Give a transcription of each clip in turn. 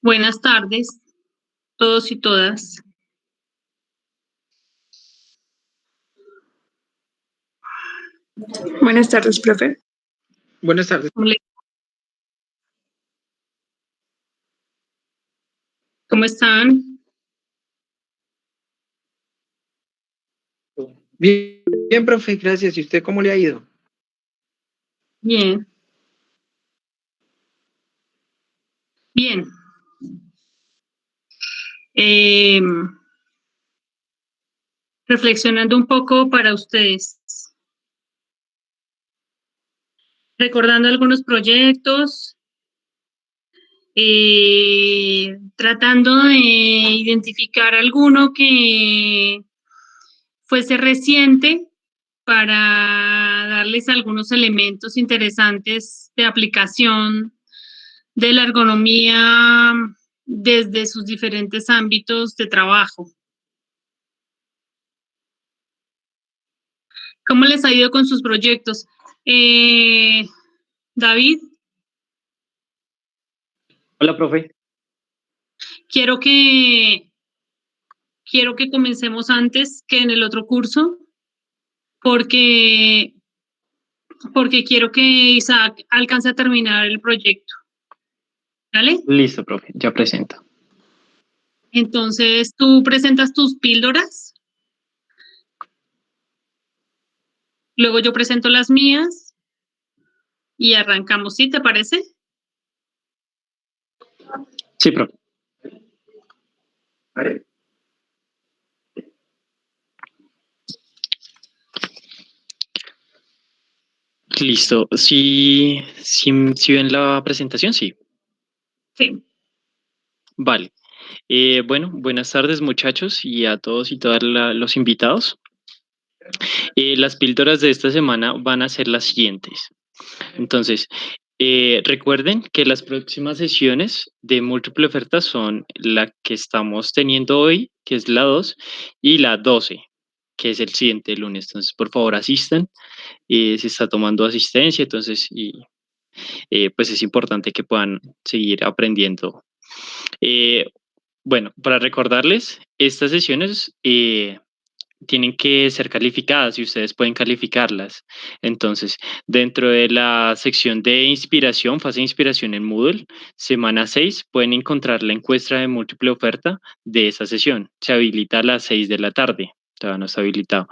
Buenas tardes, todos y todas. Buenas tardes, profe. Buenas tardes. ¿Cómo están? Bien, profe, gracias. ¿Y usted cómo le ha ido? Bien. Bien. Reflexionando un poco para ustedes. Recordando algunos proyectos. Tratando de identificar alguno que fuese reciente para darles algunos elementos interesantes de aplicación de la ergonomía desde sus diferentes ámbitos de trabajo. ¿Cómo les ha ido con sus proyectos? David. Hola, profe. Quiero que comencemos antes que en el otro curso, porque quiero que Isaac alcance a terminar el proyecto. ¿Vale? Listo, profe, ya presento. Entonces, ¿tú presentas tus píldoras? Luego yo presento las mías y arrancamos, ¿sí? ¿Te parece? Sí, profe. Listo. ¿Sí ven la presentación? Sí. Sí. Vale. Bueno, buenas tardes, muchachos, y a todos y todas los invitados. Las píldoras de esta semana van a ser las siguientes. Entonces, recuerden que las próximas sesiones de múltiple oferta son la que estamos teniendo hoy, que es la 2, y la 12, que es el siguiente lunes. Entonces, por favor, asistan. Se está tomando asistencia, entonces, pues es importante que puedan seguir aprendiendo. Bueno, para recordarles, estas sesiones tienen que ser calificadas y ustedes pueden calificarlas. Entonces, dentro de la sección de inspiración, fase de inspiración en Moodle, semana 6, pueden encontrar la encuesta de múltiple oferta de esa sesión. Se habilita a las 6 de la tarde. Todavía no está habilitado.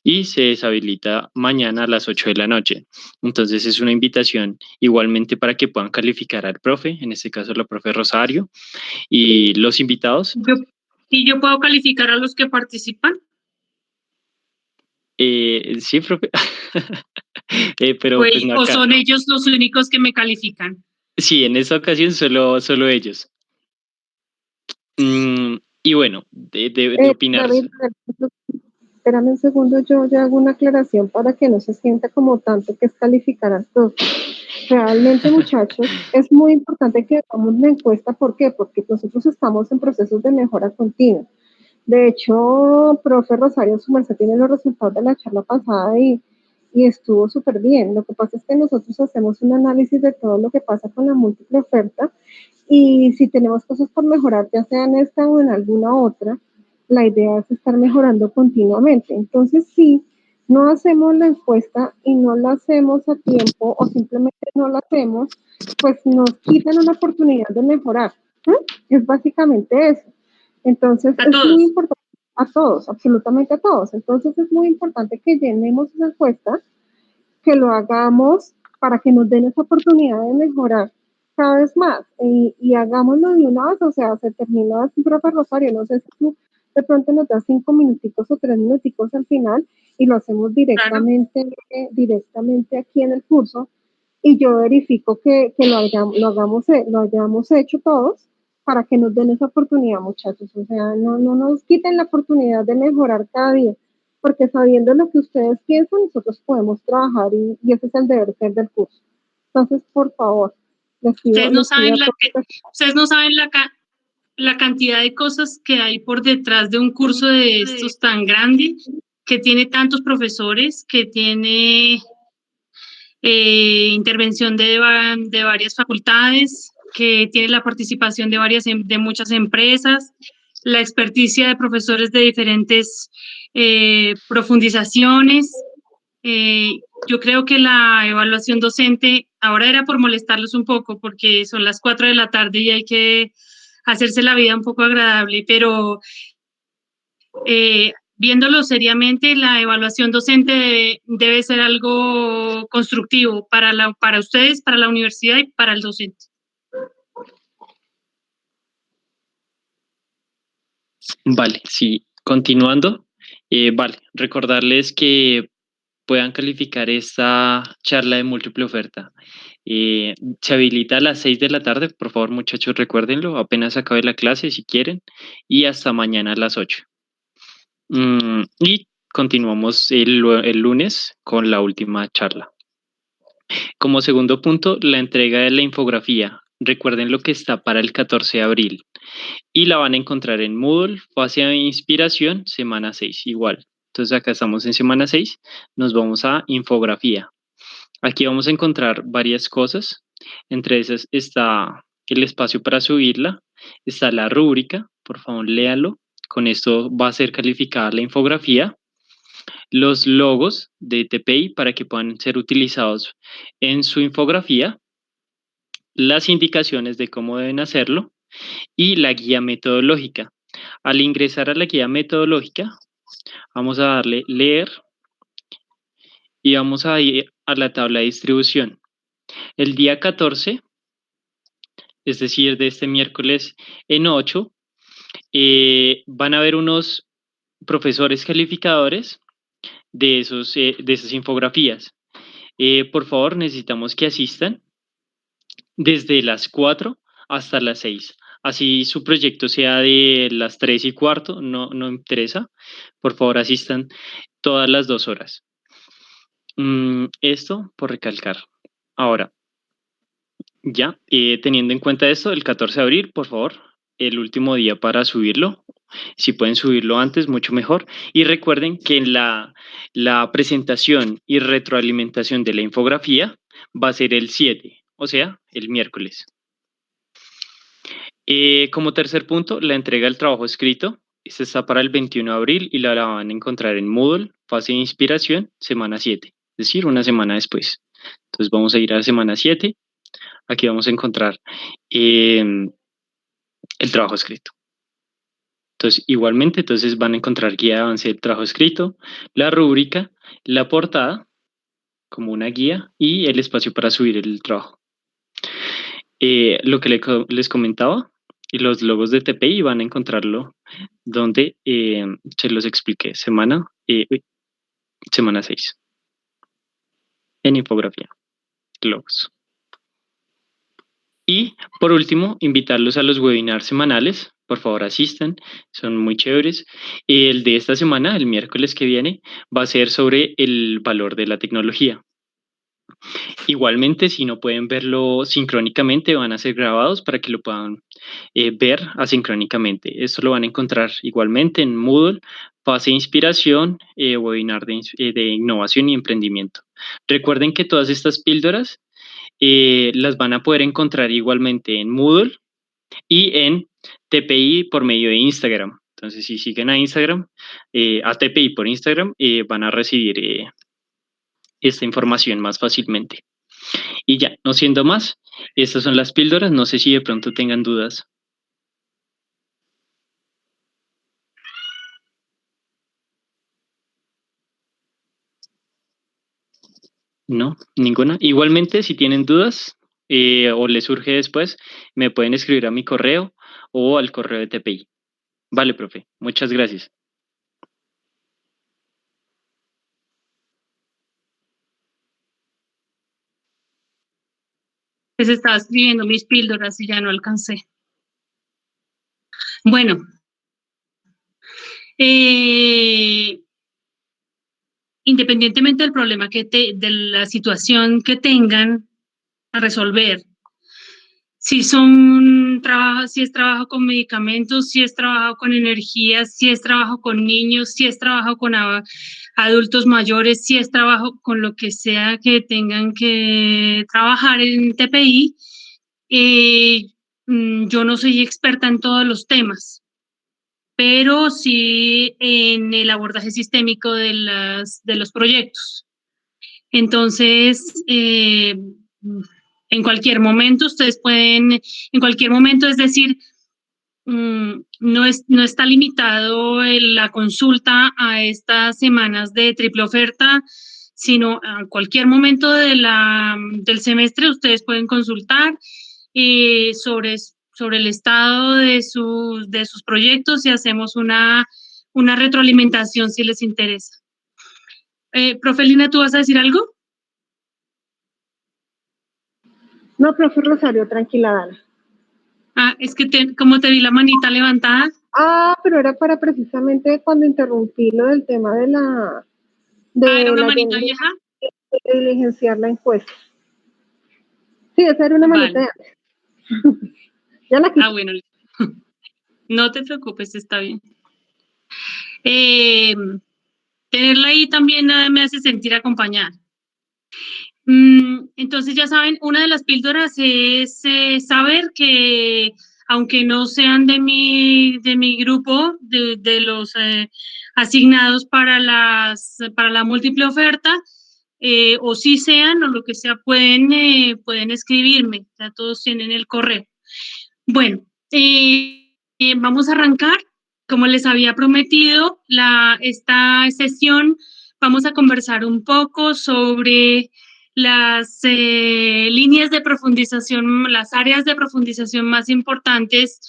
Y se deshabilita mañana a las 8 de la noche. Entonces, es una invitación igualmente para que puedan calificar al profe, en este caso la profe Rosario, y los invitados. ¿Y yo puedo calificar a los que participan? Sí, profe. Pero pues no ¿O acá. son ellos los únicos que me califican? Sí, en esta ocasión solo ellos. Y bueno, de opinar. David, espérame un segundo, yo hago una aclaración para que no se sienta como tanto que es calificar al profe. Realmente, muchachos, es muy importante que hagamos una encuesta. ¿Por qué? Porque nosotros estamos en procesos de mejora continua. De hecho, profe Rosario, su merced tiene los resultados de la charla pasada y estuvo súper bien. Lo que pasa es que nosotros hacemos un análisis de todo lo que pasa con la múltiple oferta y si tenemos cosas por mejorar, ya sea en esta o en alguna otra, la idea es estar mejorando continuamente. Entonces, si no hacemos la encuesta y no la hacemos a tiempo o simplemente no la hacemos, pues nos quitan una oportunidad de mejorar. Es básicamente eso. Entonces, muy importante a todos, absolutamente a todos. Entonces, es muy importante que llenemos esa encuesta, que lo hagamos para que nos den esa oportunidad de mejorar cada vez más y hagámoslo de una vez. O sea, se termina así, profe Rosario, no sé si tú de pronto nos das 5 minuticos o 3 minuticos al final y lo hacemos directamente aquí en el curso y yo verifico que lo hayamos hecho todos para que nos den esa oportunidad, muchachos. O sea, no nos quiten la oportunidad de mejorar cada día, porque sabiendo lo que ustedes piensan, nosotros podemos trabajar y ese es el deber ser del curso. Entonces, por favor, ustedes no saben la cantidad de cosas que hay por detrás de un curso de estos tan grande, que tiene tantos profesores, que tiene intervención de varias facultades, que tiene la participación de muchas empresas, la experticia de profesores de diferentes profundizaciones. Yo creo que la evaluación docente, ahora era por molestarlos un poco, porque son las 4 de la tarde y hay que hacerse la vida un poco agradable, pero viéndolo seriamente, la evaluación docente debe ser algo constructivo para ustedes, para la universidad y para el docente. Vale, sí, continuando, vale, recordarles que puedan calificar esta charla de múltiple oferta. Se habilita a las 6 de la tarde, por favor muchachos recuérdenlo, apenas acabe la clase si quieren, y hasta mañana a las 8. Y continuamos el lunes con la última charla. Como segundo punto, la entrega de la infografía. Recuerden lo que está para el 14 de abril. Y la van a encontrar en Moodle, fase de inspiración, semana 6, igual. Entonces acá estamos en semana 6, nos vamos a infografía. Aquí vamos a encontrar varias cosas, entre esas está el espacio para subirla, está la rúbrica, por favor léalo, con esto va a ser calificada la infografía, los logos de TPI para que puedan ser utilizados en su infografía, las indicaciones de cómo deben hacerlo, y la guía metodológica. Al ingresar a la guía metodológica, vamos a darle leer y vamos a ir a la tabla de distribución. El día 14, es decir, de este miércoles en 8, van a haber unos profesores calificadores de esas infografías. Por favor, necesitamos que asistan desde las 4 hasta las 6. Así su proyecto sea de las 3:15, no interesa. Por favor, asistan todas las 2 horas. Esto por recalcar. Ahora, ya, teniendo en cuenta esto, el 14 de abril, por favor, el último día para subirlo. Si pueden subirlo antes, mucho mejor. Y recuerden que en la presentación y retroalimentación de la infografía va a ser el 7, o sea, el miércoles. Como tercer punto, la entrega del trabajo escrito. Esta está para el 21 de abril y la van a encontrar en Moodle, fase de inspiración, semana 7, es decir, una semana después. Entonces vamos a ir a la semana 7. Aquí vamos a encontrar el trabajo escrito. Entonces, igualmente, van a encontrar guía de avance del trabajo escrito, la rúbrica, la portada, como una guía, y el espacio para subir el trabajo. Lo que les comentaba, y los logos de TPI van a encontrarlo donde se los expliqué, semana 6, en infografía, logos. Y por último, invitarlos a los webinars semanales. Por favor, asistan, son muy chéveres. El de esta semana, el miércoles que viene, va a ser sobre el valor de la tecnología. Igualmente, si no pueden verlo sincrónicamente, van a ser grabados para que lo puedan ver asincrónicamente. Esto lo van a encontrar igualmente en Moodle, fase de inspiración, webinar de innovación y emprendimiento. Recuerden que todas estas píldoras las van a poder encontrar igualmente en Moodle y en TPI por medio de Instagram. Entonces, si siguen a Instagram, a TPI por Instagram, van a recibir esta información más fácilmente. Y ya, no siendo más, estas son las píldoras. No sé si de pronto tengan dudas. No, ninguna. Igualmente, si tienen dudas o les surge después, me pueden escribir a mi correo o al correo de TPI. Vale, profe. Muchas gracias. Les estaba escribiendo mis píldoras y ya no alcancé. Bueno. Independientemente del problema de la situación que tengan a resolver, si es trabajo con medicamentos, si es trabajo con energía, si es trabajo con niños, si es trabajo con adultos mayores, si es trabajo con lo que sea que tengan que trabajar en TPI, Yo no soy experta en todos los temas, pero sí en el abordaje sistémico de los proyectos. Entonces, en cualquier momento ustedes pueden, en cualquier momento, es decir, no está limitado la consulta a estas semanas de triple oferta, sino a cualquier momento del semestre ustedes pueden consultar sobre el estado de sus proyectos y hacemos una retroalimentación si les interesa. Profe Lina, ¿tú vas a decir algo? No, profe Rosario, tranquila, dale. Es que como te vi la manita levantada. Pero era para precisamente cuando interrumpí lo del tema de la... ¿Era una manita vieja? De diligenciar la encuesta. Sí, esa era una manita de antes. Ya la quité. Bueno. No te preocupes, está bien. Tenerla ahí también me hace sentir acompañada. Entonces, ya saben, una de las píldoras es saber que, aunque no sean de mi grupo, de los asignados para la múltiple oferta, o sí sean, o lo que sea, pueden escribirme. Ya todos tienen el correo. Bueno, vamos a arrancar. Como les había prometido, esta sesión vamos a conversar un poco sobre las líneas de profundización, las áreas de profundización más importantes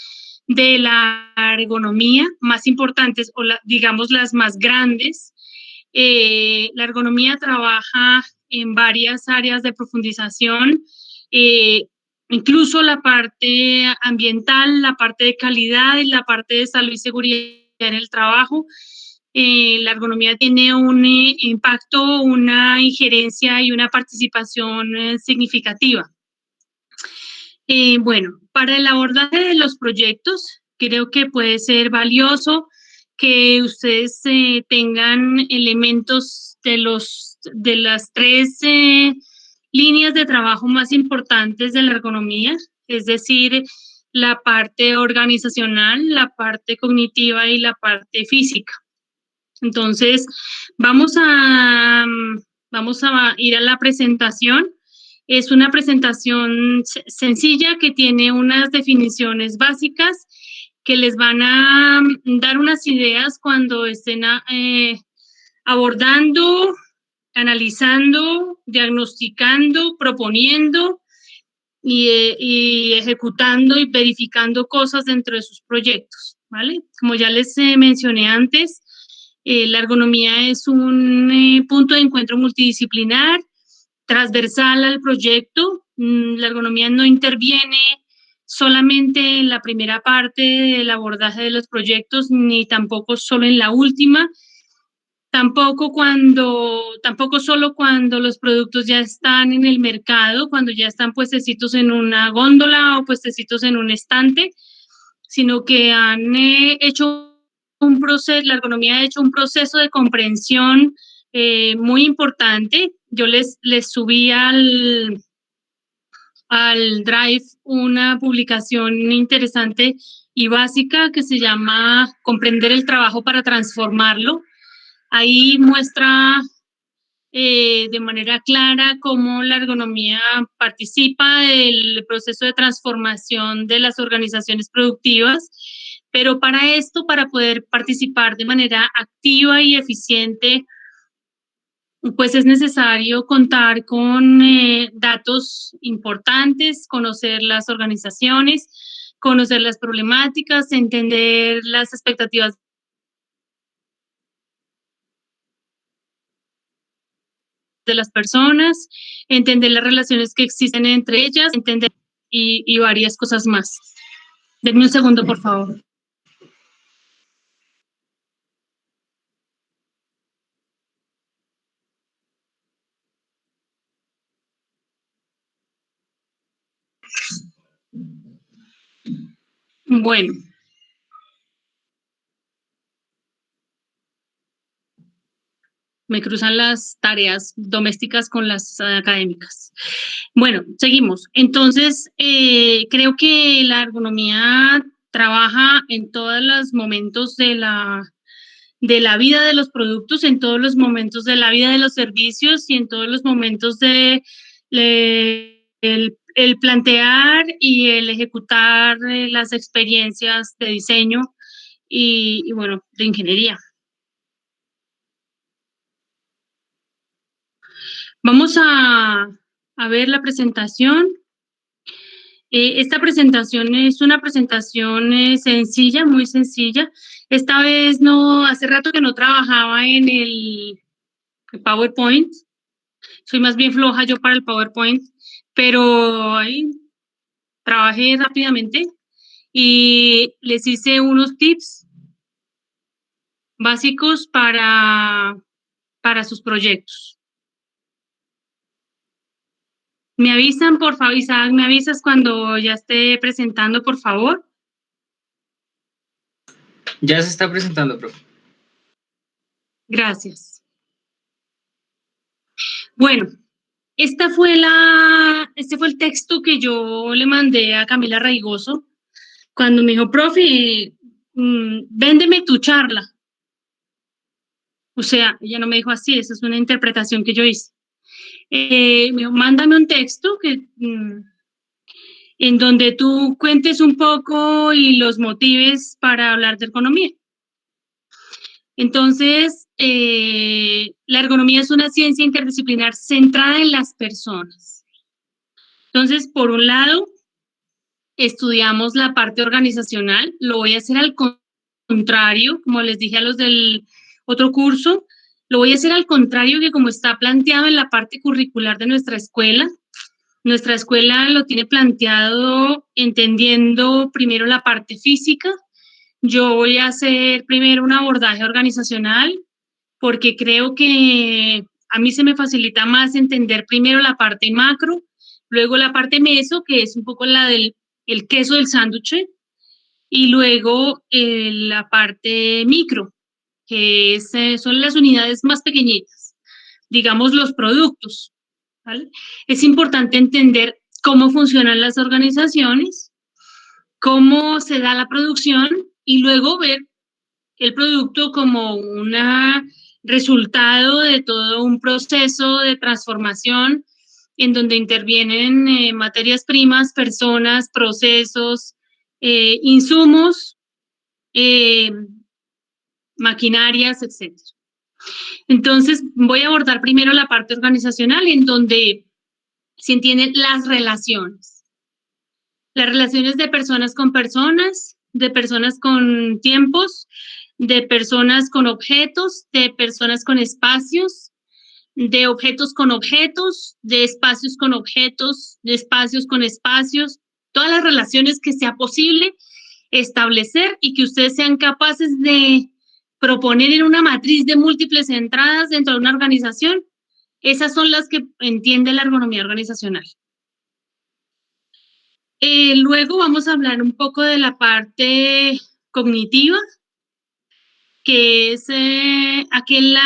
de la ergonomía, más importantes o digamos las más grandes. La ergonomía trabaja en varias áreas de profundización, incluso la parte ambiental, la parte de calidad y la parte de salud y seguridad en el trabajo. La ergonomía tiene un impacto, una injerencia y una participación significativa. Bueno, para el abordaje de los proyectos, creo que puede ser valioso que ustedes tengan elementos de las tres líneas de trabajo más importantes de la ergonomía, es decir, la parte organizacional, la parte cognitiva y la parte física. Entonces, vamos a ir a la presentación. Es una presentación sencilla que tiene unas definiciones básicas que les van a dar unas ideas cuando estén abordando, analizando, diagnosticando, proponiendo y ejecutando y verificando cosas dentro de sus proyectos, ¿vale? Como ya les mencioné antes, la ergonomía es un punto de encuentro multidisciplinar, transversal al proyecto. La ergonomía no interviene solamente en la primera parte del abordaje de los proyectos, ni tampoco solo en la última, tampoco solo cuando los productos ya están en el mercado, cuando ya están puestecitos en una góndola o puestecitos en un estante, sino que han hecho un proceso, la ergonomía ha hecho un proceso de comprensión muy importante. Yo les subí al Drive una publicación interesante y básica que se llama Comprender el trabajo para transformarlo. Ahí muestra de manera clara cómo la ergonomía participa del proceso de transformación de las organizaciones productivas, pero para esto, para poder participar de manera activa y eficiente, pues es necesario contar con datos importantes, conocer las organizaciones, conocer las problemáticas, entender las expectativas de las personas, entender las relaciones que existen entre ellas, entender y varias cosas más. Denme un segundo, por favor. Bueno. me cruzan las tareas domésticas con las académicas. Bueno, seguimos. Entonces, creo que la ergonomía trabaja en todos los momentos de la vida de los productos, en todos los momentos de la vida de los servicios y en todos los momentos de el plantear y el ejecutar las experiencias de diseño y bueno, de ingeniería. Vamos a ver la presentación. Esta presentación es una presentación sencilla, muy sencilla. Esta vez no, hace rato que no trabajaba en el PowerPoint. Soy más bien floja yo para el PowerPoint, pero ahí trabajé rápidamente y les hice unos tips básicos para sus proyectos. Me avisan, por favor, Isaac, me avisas cuando ya esté presentando, por favor. Ya se está presentando, profe. Gracias. Bueno, este fue el texto que yo le mandé a Camila Raigoso cuando me dijo, profe, véndeme tu charla. O sea, ella no me dijo así, esa es una interpretación que yo hice. Me dijo, mándame un texto en donde tú cuentes un poco y los motives para hablar de ergonomía. Entonces, la ergonomía es una ciencia interdisciplinar centrada en las personas. Entonces, por un lado, estudiamos la parte organizacional. Lo voy a hacer al contrario, como les dije a los del otro curso, lo voy a hacer al contrario que como está planteado en la parte curricular de nuestra escuela. Nuestra escuela lo tiene planteado entendiendo primero la parte física. Yo voy a hacer primero un abordaje organizacional porque creo que a mí se me facilita más entender primero la parte macro, luego la parte meso, que es un poco la del el queso del sándwich, y luego la parte micro, que son las unidades más pequeñitas, digamos los productos, ¿vale? Es importante entender cómo funcionan las organizaciones, cómo se da la producción y luego ver el producto como un resultado de todo un proceso de transformación en donde intervienen materias primas, personas, procesos, insumos, maquinarias, etc. Entonces, voy a abordar primero la parte organizacional en donde se entienden las relaciones. Las relaciones de personas, de personas con tiempos, de personas con objetos, de personas con espacios, de objetos con objetos, de espacios con objetos, de espacios con espacios, todas las relaciones que sea posible establecer y que ustedes sean capaces de proponer en una matriz de múltiples entradas dentro de una organización. Esas son las que entiende la ergonomía organizacional. Luego vamos a hablar un poco de la parte cognitiva, que es aquel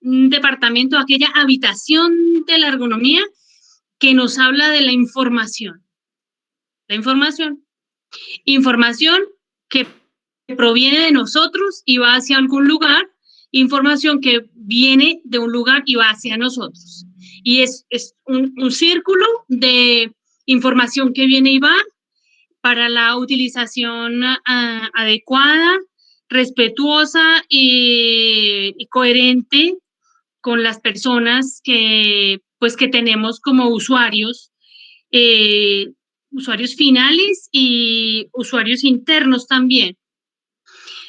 departamento, aquella habitación de la ergonomía que nos habla de la información. La información que proviene de nosotros y va hacia algún lugar, información que viene de un lugar y va hacia nosotros. Y es un círculo de información que viene y va para la utilización adecuada, respetuosa y coherente con las personas que tenemos como usuarios, usuarios finales y usuarios internos también.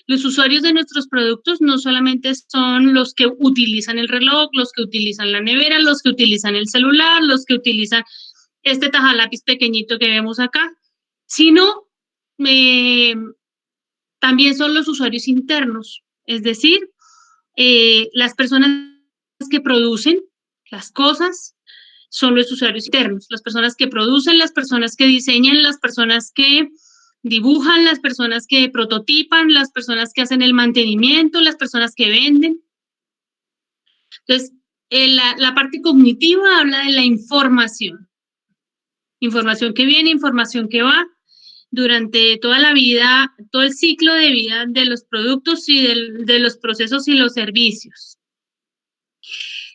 Los usuarios de nuestros productos no solamente son los que utilizan el reloj, los que utilizan la nevera, los que utilizan el celular, los que utilizan este tajalápiz pequeñito que vemos acá, sino también son los usuarios internos, es decir, las personas que producen las cosas son los usuarios internos, las personas que producen, las personas que diseñan, las personas que dibujan, las personas que prototipan, las personas que hacen el mantenimiento, las personas que venden. Entonces, la parte cognitiva habla de la información. Información que viene, información que va durante toda la vida, todo el ciclo de vida de los productos y de los procesos y los servicios.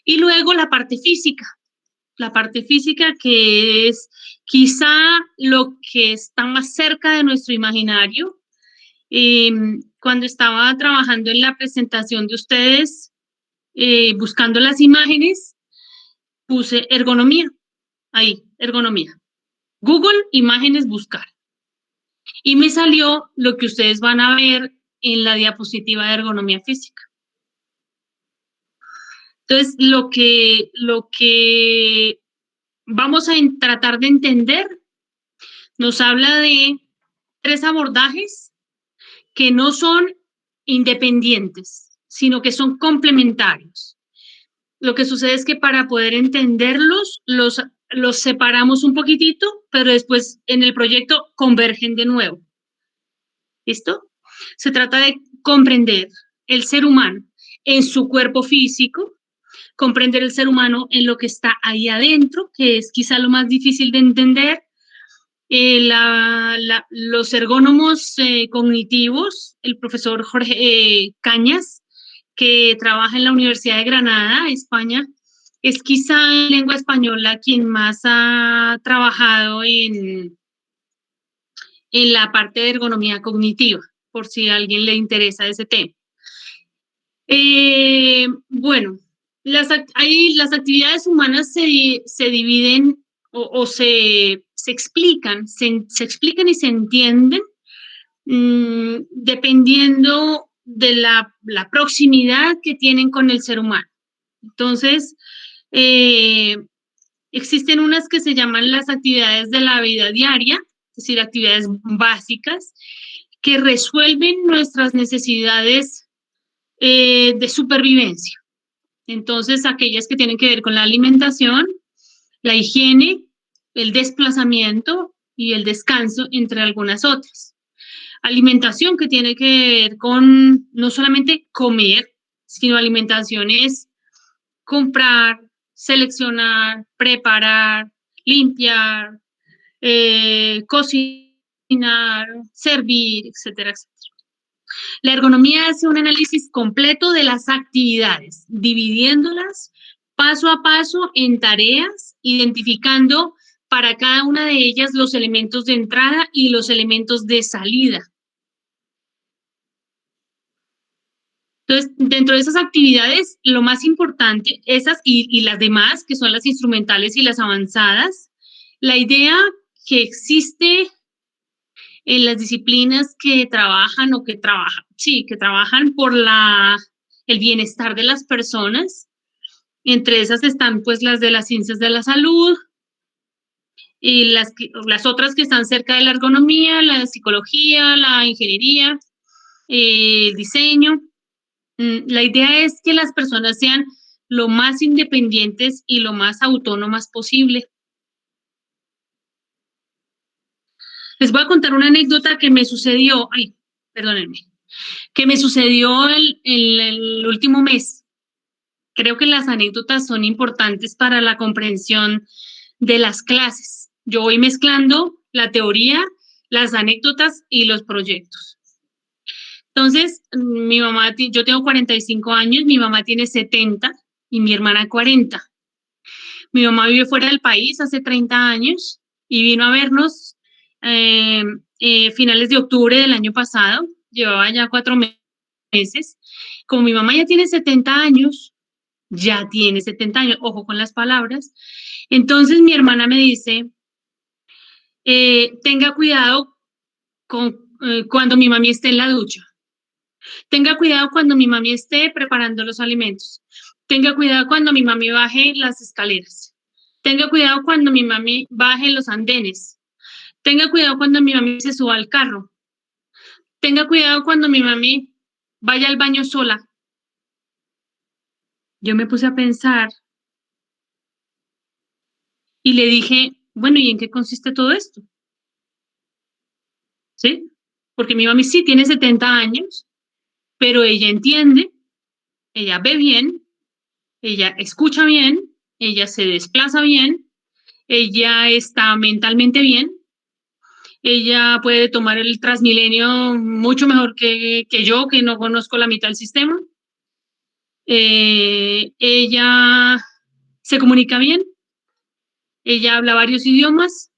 Y luego la parte física que es quizá lo que está más cerca de nuestro imaginario. Cuando estaba trabajando en la presentación de ustedes, buscando las imágenes, puse ergonomía, ahí, ergonomía. Google, imágenes, buscar. Y me salió lo que ustedes van a ver en la diapositiva de ergonomía física. Entonces, lo que vamos a tratar de entender nos habla de 3 abordajes que no son independientes, sino que son complementarios. Lo que sucede es que para poder entenderlos, los separamos un poquitito, pero después en el proyecto convergen de nuevo. ¿Listo? Se trata de comprender el ser humano en su cuerpo físico, comprender el ser humano en lo que está ahí adentro, que es quizá lo más difícil de entender. Los ergónomos cognitivos, el profesor Jorge Cañas, que trabaja en la Universidad de Granada, España, es quizá en lengua española quien más ha trabajado en la parte de ergonomía cognitiva, por si a alguien le interesa ese tema. Bueno, las actividades humanas se dividen o se explican y se entienden dependiendo de la proximidad que tienen con el ser humano. Entonces, existen unas que se llaman las actividades de la vida diaria, es decir, actividades básicas que resuelven nuestras necesidades de supervivencia. Entonces, aquellas que tienen que ver con la alimentación, la higiene, el desplazamiento y el descanso, entre algunas otras. Alimentación que tiene que ver con no solamente comer, sino alimentación es comprar, seleccionar, preparar, limpiar, cocinar, servir, etcétera, etcétera. La ergonomía hace un análisis completo de las actividades, dividiéndolas paso a paso en tareas, identificando para cada una de ellas los elementos de entrada y los elementos de salida. Entonces, dentro de esas actividades, lo más importante, esas y las demás, que son las instrumentales y las avanzadas, la idea que existe en las disciplinas que trabajan por el bienestar de las personas. Entre esas están pues las de las ciencias de la salud y las otras que están cerca de la ergonomía, la psicología, la ingeniería, el diseño. La idea es que las personas sean lo más independientes y lo más autónomas posible. Les voy a contar una anécdota que me sucedió, que me sucedió el último mes. Creo que las anécdotas son importantes para la comprensión de las clases. Yo voy mezclando la teoría, las anécdotas y los proyectos. Entonces, yo tengo 45 años, mi mamá tiene 70 y mi hermana 40. Mi mamá vive fuera del país hace 30 años y vino a vernos finales de octubre del año pasado. Llevaba ya 4 meses. Como mi mamá ya tiene 70 años, ojo con las palabras, entonces mi hermana me dice, tenga cuidado cuando mi mami esté en la ducha. Tenga cuidado cuando mi mami esté preparando los alimentos. Tenga cuidado cuando mi mami baje las escaleras. Tenga cuidado cuando mi mami baje los andenes. Tenga cuidado cuando mi mami se suba al carro. Tenga cuidado cuando mi mami vaya al baño sola. Yo me puse a pensar y le dije, bueno, ¿y en qué consiste todo esto? ¿Sí? Porque mi mami sí tiene 70 años, pero ella entiende, ella ve bien, ella escucha bien, ella se desplaza bien, ella está mentalmente bien, ella puede tomar el Transmilenio mucho mejor que yo, que no conozco la mitad del sistema. Ella se comunica bien, ella habla varios idiomas.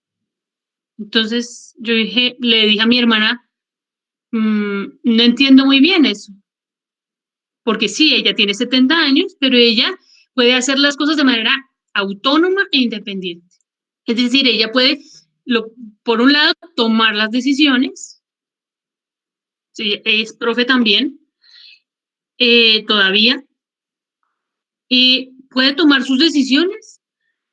Entonces le dije a mi hermana, no entiendo muy bien eso, porque sí, ella tiene 70 años, pero ella puede hacer las cosas de manera autónoma e independiente. Es decir, ella puede, por un lado, tomar las decisiones, sí, es profe también, todavía, y puede tomar sus decisiones,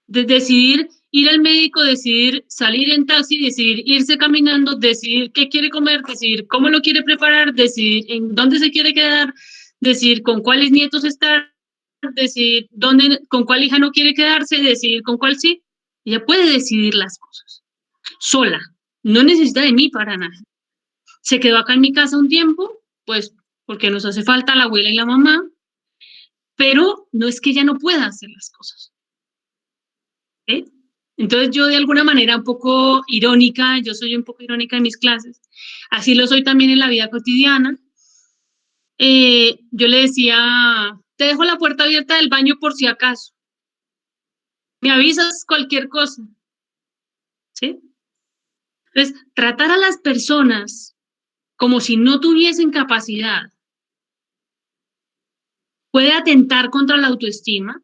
de decidir ir al médico, decidir salir en taxi, decidir irse caminando, decidir qué quiere comer, decidir cómo lo quiere preparar, decidir en dónde se quiere quedar, decidir con cuáles nietos estar, decidir con cuál hija no quiere quedarse, decidir con cuál sí. Ella puede decidir las cosas sola, no necesita de mí para nada. Se quedó acá en mi casa un tiempo, pues porque nos hace falta la abuela y la mamá, pero no es que ella no pueda hacer las cosas. ¿Eh? Entonces yo de alguna manera un poco irónica, yo soy un poco irónica en mis clases, así lo soy también en la vida cotidiana. Yo le decía, te dejo la puerta abierta del baño por si acaso, me avisas cualquier cosa, ¿sí? Entonces, tratar a las personas como si no tuviesen capacidad puede atentar contra la autoestima,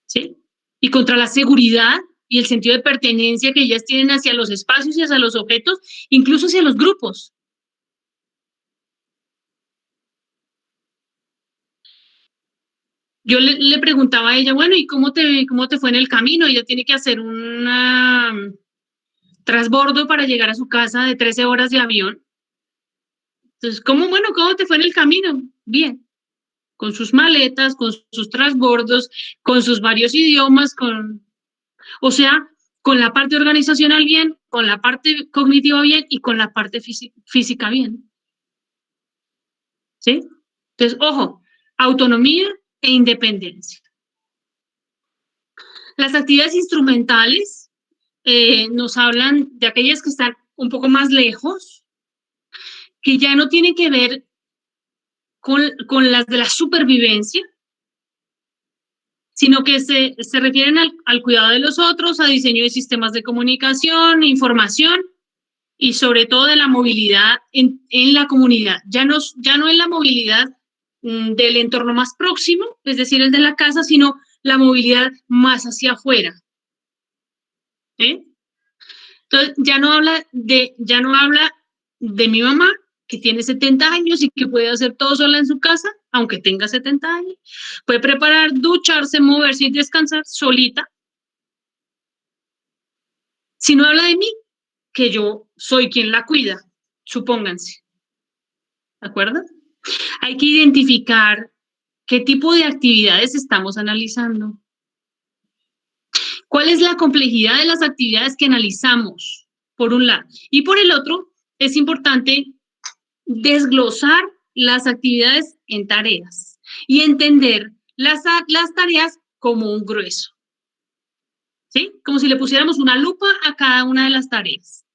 ¿sí? Y contra la seguridad y el sentido de pertenencia que ellas tienen hacia los espacios y hacia los objetos, incluso hacia los grupos. Yo le preguntaba a ella, bueno, ¿y cómo te fue en el camino? Ella tiene que hacer un transbordo para llegar a su casa de 13 horas de avión. Entonces, ¿cómo te fue en el camino? Bien, con sus maletas, con sus transbordos, con sus varios idiomas, o sea, con la parte organizacional bien, con la parte cognitiva bien y con la parte física bien. ¿Sí? Entonces, ojo, autonomía e independencia. Las actividades instrumentales nos hablan de aquellas que están un poco más lejos, que ya no tienen que ver con las de la supervivencia, sino que se refieren al cuidado de los otros, a diseño de sistemas de comunicación, información y sobre todo de la movilidad en la comunidad. Ya no en la movilidad del entorno más próximo, es decir, el de la casa, sino la movilidad más hacia afuera. Entonces, ya no habla de mi mamá, que tiene 70 años y que puede hacer todo sola en su casa, aunque tenga 70 años. Puede preparar, ducharse, moverse y descansar solita. Si no habla de mí, que yo soy quien la cuida, supónganse. ¿De acuerdo? Hay que identificar qué tipo de actividades estamos analizando. ¿Cuál es la complejidad de las actividades que analizamos, por un lado? Y por el otro, es importante desglosar las actividades en tareas y entender las tareas como un grueso, ¿sí? Como si le pusiéramos una lupa a cada una de las tareas.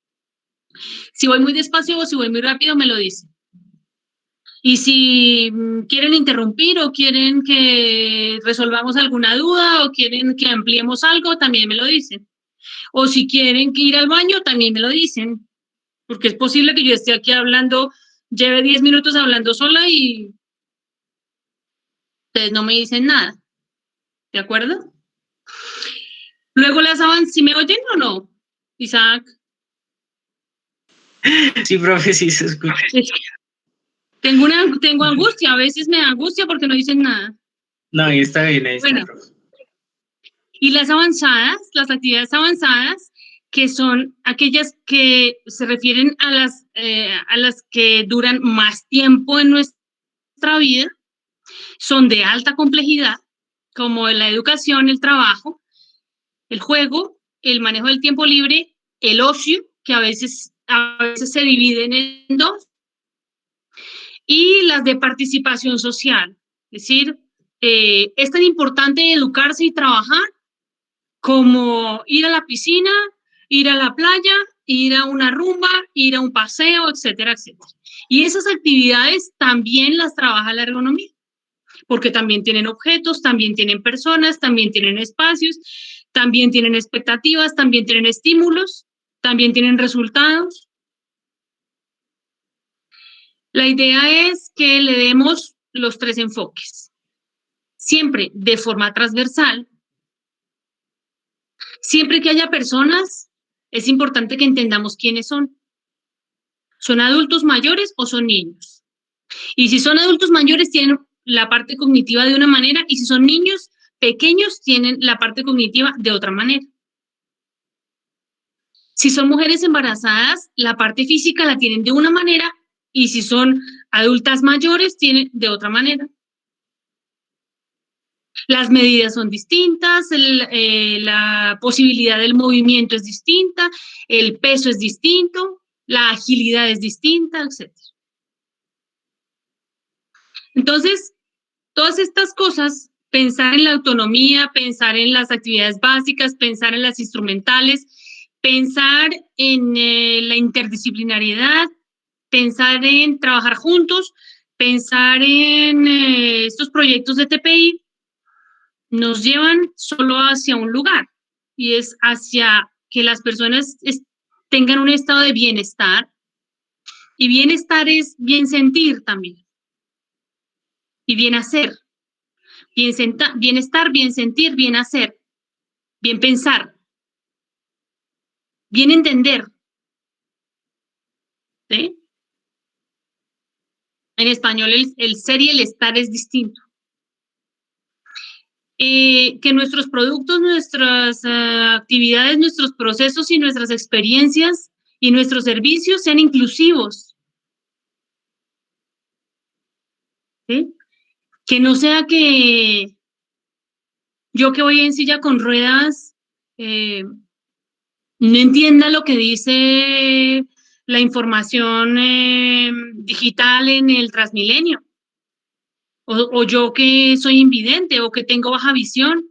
Si voy muy despacio o si voy muy rápido, me lo dicen. Y si quieren interrumpir o quieren que resolvamos alguna duda o quieren que ampliemos algo, también me lo dicen. O si quieren ir al baño, también me lo dicen. Porque es posible que yo esté aquí hablando, lleve 10 minutos hablando sola y ustedes no me dicen nada. ¿De acuerdo? Luego las avanzas, ¿sí me oyen o no? Isaac. Sí, profe, sí se escucha. Tengo angustia, a veces me da angustia porque no dicen nada. No, ahí está bien, ahí está. Bueno, y las avanzadas, las actividades avanzadas, que son aquellas que se refieren a las que duran más tiempo en nuestra vida, son de alta complejidad, como la educación, el trabajo, el juego, el manejo del tiempo libre, el ocio, que a veces se dividen en dos, y las de participación social, Es decir, es tan importante educarse y trabajar como ir a la piscina, ir a la playa, ir a una rumba, ir a un paseo, etcétera, etcétera. Y esas actividades también las trabaja la ergonomía, porque también tienen objetos, también tienen personas, también tienen espacios, también tienen expectativas, también tienen estímulos, también tienen resultados. La idea es que le demos los 3 enfoques, siempre de forma transversal. Siempre que haya personas, es importante que entendamos quiénes son. ¿Son adultos mayores o son niños? Y si son adultos mayores, tienen la parte cognitiva de una manera, y si son niños pequeños, tienen la parte cognitiva de otra manera. Si son mujeres embarazadas, la parte física la tienen de una manera, y si son adultas mayores, tienen de otra manera. Las medidas son distintas, la posibilidad del movimiento es distinta, el peso es distinto, la agilidad es distinta, etc. Entonces, todas estas cosas, pensar en la autonomía, pensar en las actividades básicas, pensar en las instrumentales, pensar en la interdisciplinariedad, pensar en trabajar juntos, pensar en estos proyectos de TPI, nos llevan solo hacia un lugar, y es hacia que las personas tengan un estado de bienestar, y bienestar es bien sentir también, y bien hacer, bienestar, bien sentir, bien hacer, bien pensar, bien entender, ¿sí? En español el ser y el estar es distinto. Que nuestros productos, nuestras actividades, nuestros procesos y nuestras experiencias y nuestros servicios sean inclusivos, ¿sí? Que no sea que yo, que voy en silla con ruedas, no entienda lo que dice la información digital en el Transmilenio. O yo, que soy invidente, o que tengo baja visión,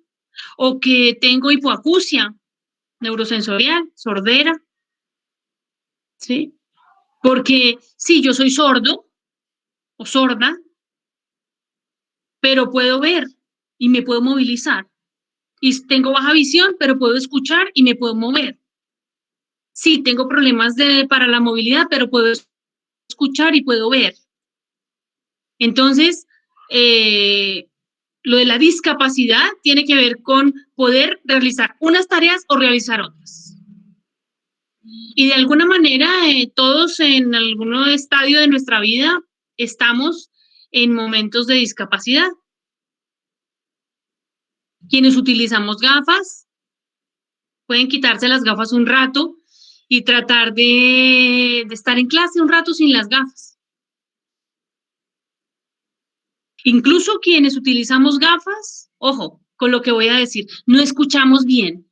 o que tengo hipoacusia neurosensorial, sordera, ¿sí? Porque sí, yo soy sordo o sorda, pero puedo ver y me puedo movilizar. Y tengo baja visión, pero puedo escuchar y me puedo mover. Sí, tengo problemas para la movilidad, pero puedo escuchar y puedo ver. Entonces, lo de la discapacidad tiene que ver con poder realizar unas tareas o realizar otras. Y de alguna manera, todos en algún estadio de nuestra vida estamos en momentos de discapacidad. Quienes utilizamos gafas pueden quitarse las gafas un rato y tratar de estar en clase un rato sin las gafas. Incluso quienes utilizamos gafas, ojo con lo que voy a decir, no escuchamos bien.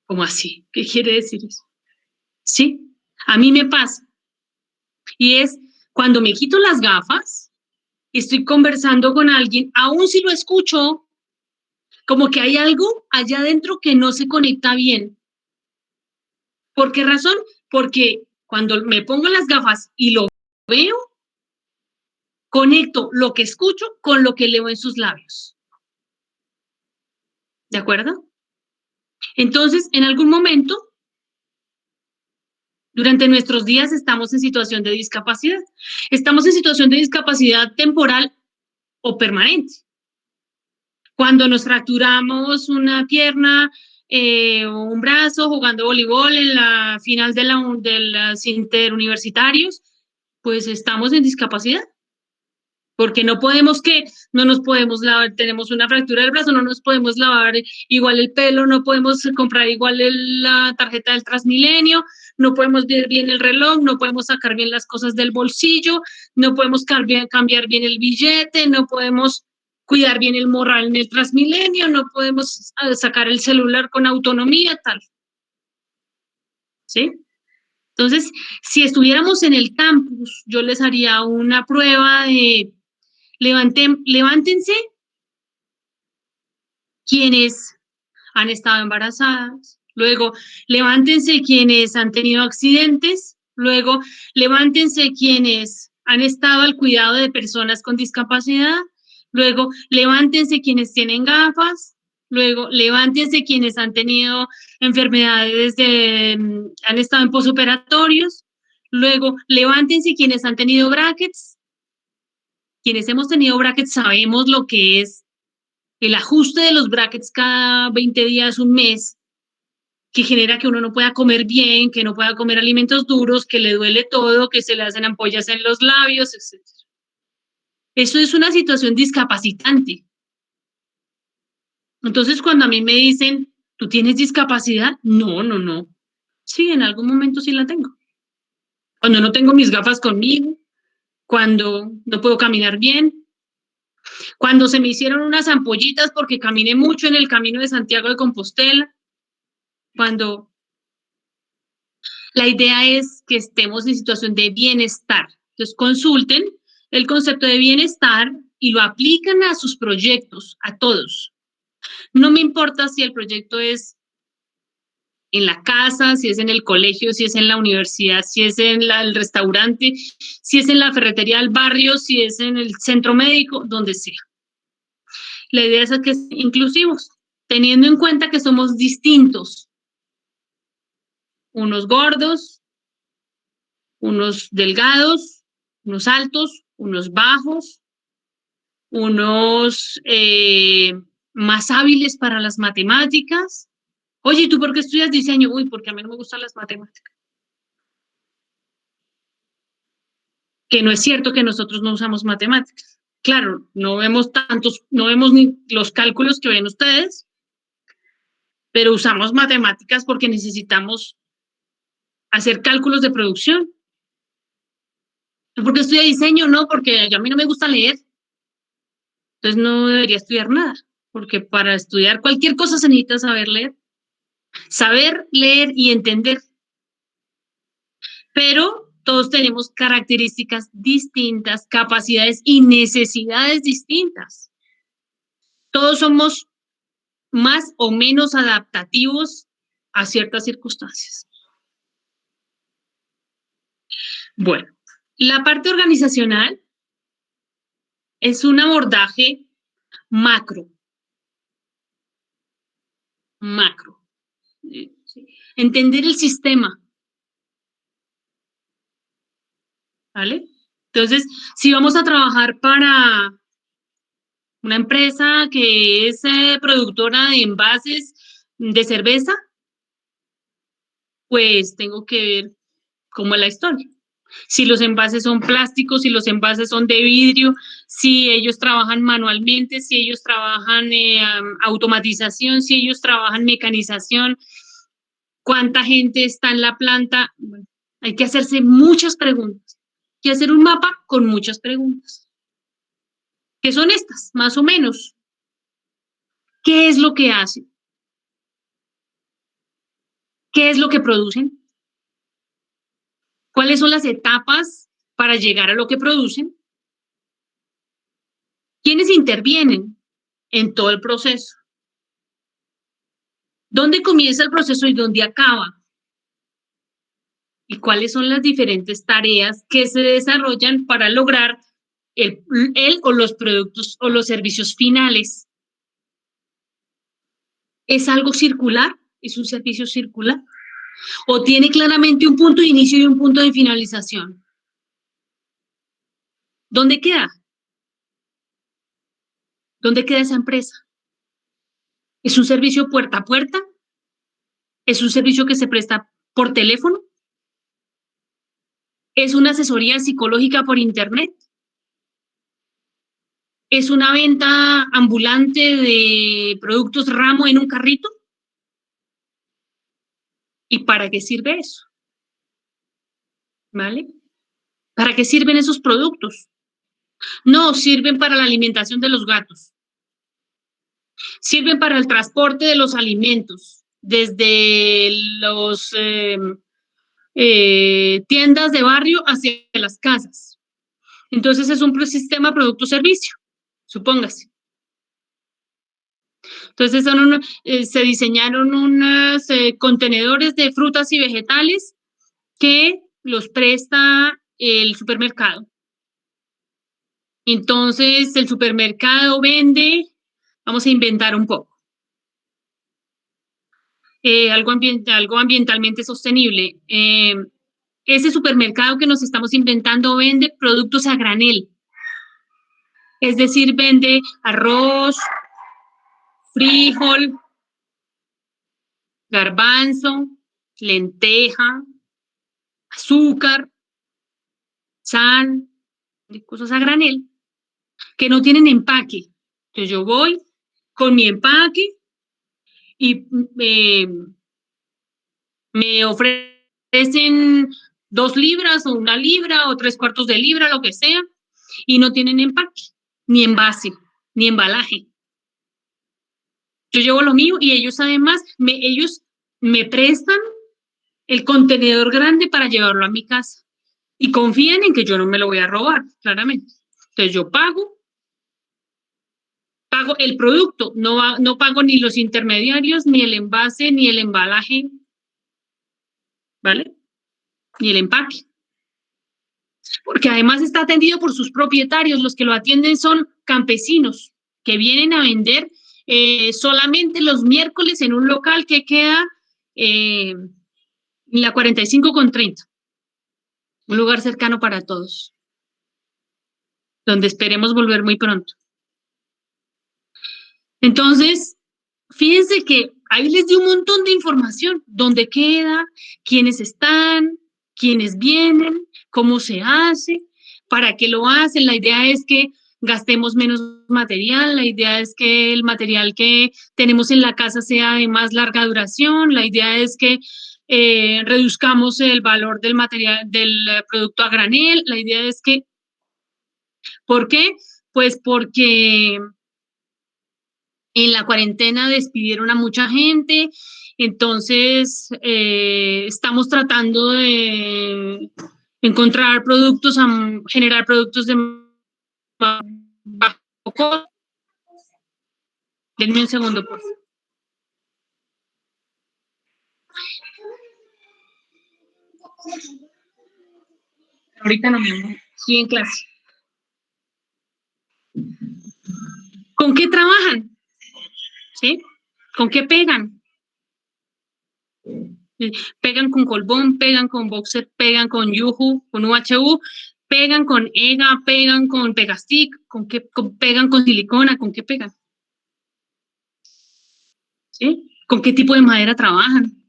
¿Cómo así? ¿Qué quiere decir eso? Sí, a mí me pasa. Y es cuando me quito las gafas, estoy conversando con alguien, aún si lo escucho, como que hay algo allá adentro que no se conecta bien. ¿Por qué razón? Porque cuando me pongo las gafas y lo veo, conecto lo que escucho con lo que leo en sus labios. ¿De acuerdo? Entonces, en algún momento, durante nuestros días, estamos en situación de discapacidad. Estamos en situación de discapacidad temporal o permanente. Cuando nos fracturamos una pierna o un brazo jugando voleibol en la final de los interuniversitarios, pues estamos en discapacidad. Porque no nos podemos lavar, tenemos una fractura del brazo, no nos podemos lavar igual el pelo, no podemos comprar igual la tarjeta del Transmilenio, no podemos ver bien el reloj, no podemos sacar bien las cosas del bolsillo, no podemos cambiar bien el billete, no podemos cuidar bien el morral en el Transmilenio, no podemos sacar el celular con autonomía, tal. ¿Sí? Entonces, si estuviéramos en el campus, yo les haría una prueba de Levántense quienes han estado embarazadas, luego levántense quienes han tenido accidentes, luego levántense quienes han estado al cuidado de personas con discapacidad, luego levántense quienes tienen gafas, luego levántense quienes han tenido enfermedades han estado en posoperatorios, luego levántense quienes han tenido brackets. Quienes hemos tenido brackets sabemos lo que es el ajuste de los brackets cada 20 días, un mes, que genera que uno no pueda comer bien, que no pueda comer alimentos duros, que le duele todo, que se le hacen ampollas en los labios, etc. Eso es una situación discapacitante. Entonces, cuando a mí me dicen, ¿tú tienes discapacidad? No, no, no. Sí, en algún momento sí la tengo. Cuando no tengo mis gafas conmigo, cuando no puedo caminar bien, cuando se me hicieron unas ampollitas porque caminé mucho en el camino de Santiago de Compostela, cuando la idea es que estemos en situación de bienestar. Entonces, consulten el concepto de bienestar y lo aplican a sus proyectos, a todos. No me importa si el proyecto es en la casa, si es en el colegio, si es en la universidad, si es en el restaurante, si es en la ferretería del barrio, si es en el centro médico, donde sea. La idea es que sean inclusivos, teniendo en cuenta que somos distintos. Unos gordos, unos delgados, unos altos, unos bajos, unos más hábiles para las matemáticas. Oye, ¿tú por qué estudias diseño? Uy, porque a mí no me gustan las matemáticas. Que no es cierto que nosotros no usamos matemáticas. Claro, no vemos ni los cálculos que ven ustedes, pero usamos matemáticas porque necesitamos hacer cálculos de producción. ¿Por qué estudia diseño? No, porque a mí no me gusta leer. Entonces no debería estudiar nada, porque para estudiar cualquier cosa se necesita saber leer. Saber leer y entender. Pero todos tenemos características distintas, capacidades y necesidades distintas. Todos somos más o menos adaptativos a ciertas circunstancias. Bueno, la parte organizacional es un abordaje macro. Entender el sistema. ¿Vale? Entonces, si vamos a trabajar para una empresa que es productora de envases de cerveza, pues tengo que ver cómo es la historia. Si los envases son plásticos, si los envases son de vidrio, si ellos trabajan manualmente, si ellos trabajan automatización, si ellos trabajan mecanización, cuánta gente está en la planta. Bueno, hay que hacerse muchas preguntas. Hay que hacer un mapa con muchas preguntas. ¿Qué son estas? Más o menos. ¿Qué es lo que hacen? ¿Qué es lo que producen? ¿Cuáles son las etapas para llegar a lo que producen? ¿Quiénes intervienen en todo el proceso? ¿Dónde comienza el proceso y dónde acaba? ¿Y cuáles son las diferentes tareas que se desarrollan para lograr el o los productos o los servicios finales? ¿Es algo circular? ¿Es un servicio circular? ¿O tiene claramente un punto de inicio y un punto de finalización? ¿Dónde queda? ¿Dónde queda esa empresa? ¿Es un servicio puerta a puerta? ¿Es un servicio que se presta por teléfono? ¿Es una asesoría psicológica por internet? ¿Es una venta ambulante de productos ramo en un carrito? ¿Y para qué sirve eso? ¿Vale? ¿Para qué sirven esos productos? No, sirven para la alimentación de los gatos. Sirven para el transporte de los alimentos, desde los tiendas de barrio hacia las casas. Entonces es un sistema producto-servicio, supóngase. Entonces se diseñaron unos contenedores de frutas y vegetales que los presta el supermercado. Entonces el supermercado vende, vamos a inventar un poco, algo ambientalmente sostenible. Ese supermercado que nos estamos inventando vende productos a granel, es decir, vende arroz, frijol, garbanzo, lenteja, azúcar, sal, cosas a granel que no tienen empaque. Entonces yo voy con mi empaque y me ofrecen 2 libras o 1 libra o 3/4 de libra, lo que sea, y no tienen empaque, ni envase, ni embalaje. Yo llevo lo mío y ellos además, ellos me prestan el contenedor grande para llevarlo a mi casa y confían en que yo no me lo voy a robar, claramente. Entonces yo pago el producto, no pago ni los intermediarios, ni el envase, ni el embalaje, ¿vale? Ni el empaque. Porque además está atendido por sus propietarios, los que lo atienden son campesinos que vienen a vender solamente los miércoles en un local que queda en la 45 con 30, un lugar cercano para todos, donde esperemos volver muy pronto. Entonces, fíjense que ahí les di un montón de información, dónde queda, quiénes están, quiénes vienen, cómo se hace, para qué lo hacen. La idea es que gastemos menos material, la idea es que el material que tenemos en la casa sea de más larga duración, la idea es que reduzcamos el valor del material, del producto a granel, la idea es que, ¿por qué? Pues porque en la cuarentena despidieron a mucha gente, entonces estamos tratando de encontrar productos, generar productos de bajo costo. Denme un segundo, por favor. Ahorita no, mi amor. Estoy en clase. ¿Con qué trabajan? ¿Sí? ¿Con qué pegan? Pegan con Colbón, pegan con Boxer, pegan con Yuhu, con UHU, pegan con EGA, pegan con Pegastick, pegan con silicona, ¿con qué pegan? ¿Sí? ¿Con qué tipo de madera trabajan?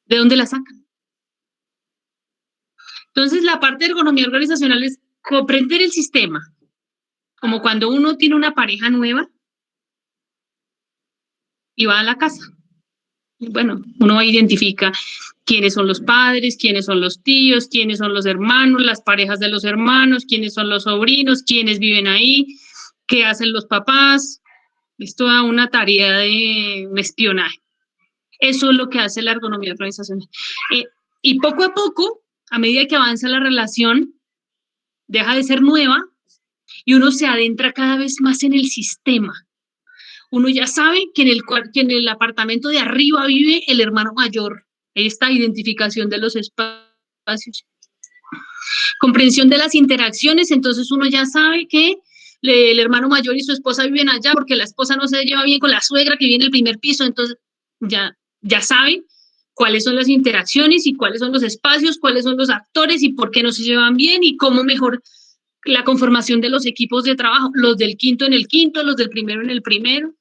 ¿De dónde la sacan? Entonces, la parte de ergonomía organizacional es comprender el sistema, como cuando uno tiene una pareja nueva y va a la casa. Bueno, uno identifica quiénes son los padres, quiénes son los tíos, quiénes son los hermanos, las parejas de los hermanos, quiénes son los sobrinos, quiénes viven ahí, qué hacen los papás. Es toda una tarea de espionaje. Eso es lo que hace la ergonomía organizacional. Y poco a poco, a medida que avanza la relación, deja de ser nueva y uno se adentra cada vez más en el sistema. Uno ya sabe que en el apartamento de arriba vive el hermano mayor. Esta identificación de los espacios. Comprensión de las interacciones, entonces uno ya sabe que el hermano mayor y su esposa viven allá porque la esposa no se lleva bien con la suegra que vive en el primer piso, entonces ya saben cuáles son las interacciones y cuáles son los espacios, cuáles son los actores y por qué no se llevan bien y cómo mejor la conformación de los equipos de trabajo, los del quinto en el quinto, los del primero en el primero.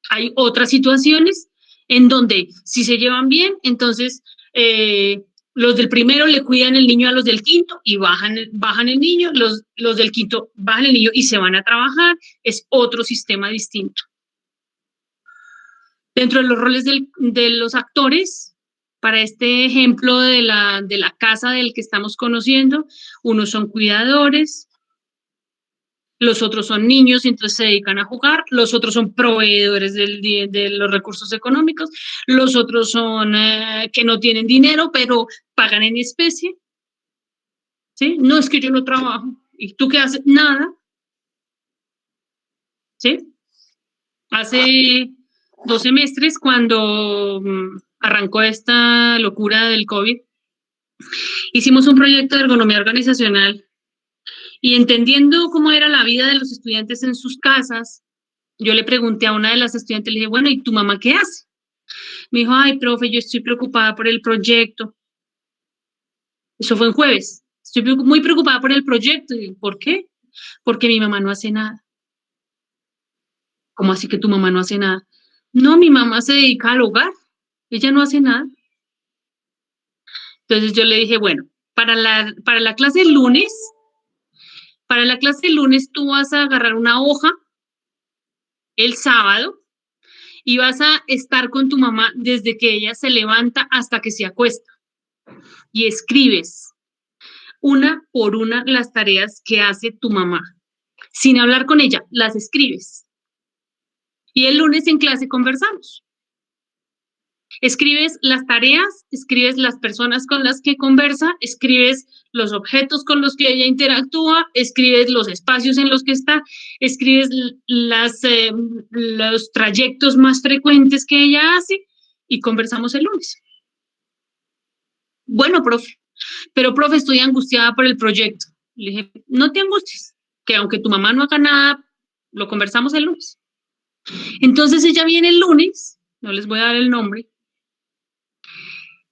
Hay otras situaciones en donde si se llevan bien, entonces los del primero le cuidan el niño a los del quinto y bajan el niño, los del quinto bajan el niño y se van a trabajar, es otro sistema distinto. Dentro de los roles de los actores, para este ejemplo de la casa del que estamos conociendo, unos son cuidadores, los otros son niños y entonces se dedican a jugar, los otros son proveedores de los recursos económicos, los otros son que no tienen dinero pero pagan en especie, ¿sí? No, es que yo no trabajo. ¿Y tú qué haces? Nada, ¿sí? Hace 2 semestres, cuando arrancó esta locura del COVID, hicimos un proyecto de ergonomía organizacional y entendiendo cómo era la vida de los estudiantes en sus casas, yo le pregunté a una de las estudiantes, le dije, bueno, ¿y tu mamá qué hace? Me dijo, ay, profe, yo estoy preocupada por el proyecto. Eso fue en jueves. Estoy muy preocupada por el proyecto. Y digo, ¿por qué? Porque mi mamá no hace nada. ¿Cómo así que tu mamá no hace nada? No, mi mamá se dedica al hogar. Ella no hace nada. Entonces yo le dije, bueno, para la clase del lunes, tú vas a agarrar una hoja el sábado y vas a estar con tu mamá desde que ella se levanta hasta que se acuesta. Y escribes una por una las tareas que hace tu mamá. Sin hablar con ella, las escribes. Y el lunes en clase conversamos. Escribes las tareas, escribes las personas con las que conversa, escribes los objetos con los que ella interactúa, escribes los espacios en los que está, escribes los trayectos más frecuentes que ella hace y conversamos el lunes. Bueno, profe, pero profe, estoy angustiada por el proyecto. Le dije, no te angusties, que aunque tu mamá no haga nada, lo conversamos el lunes. Entonces ella viene el lunes, no les voy a dar el nombre,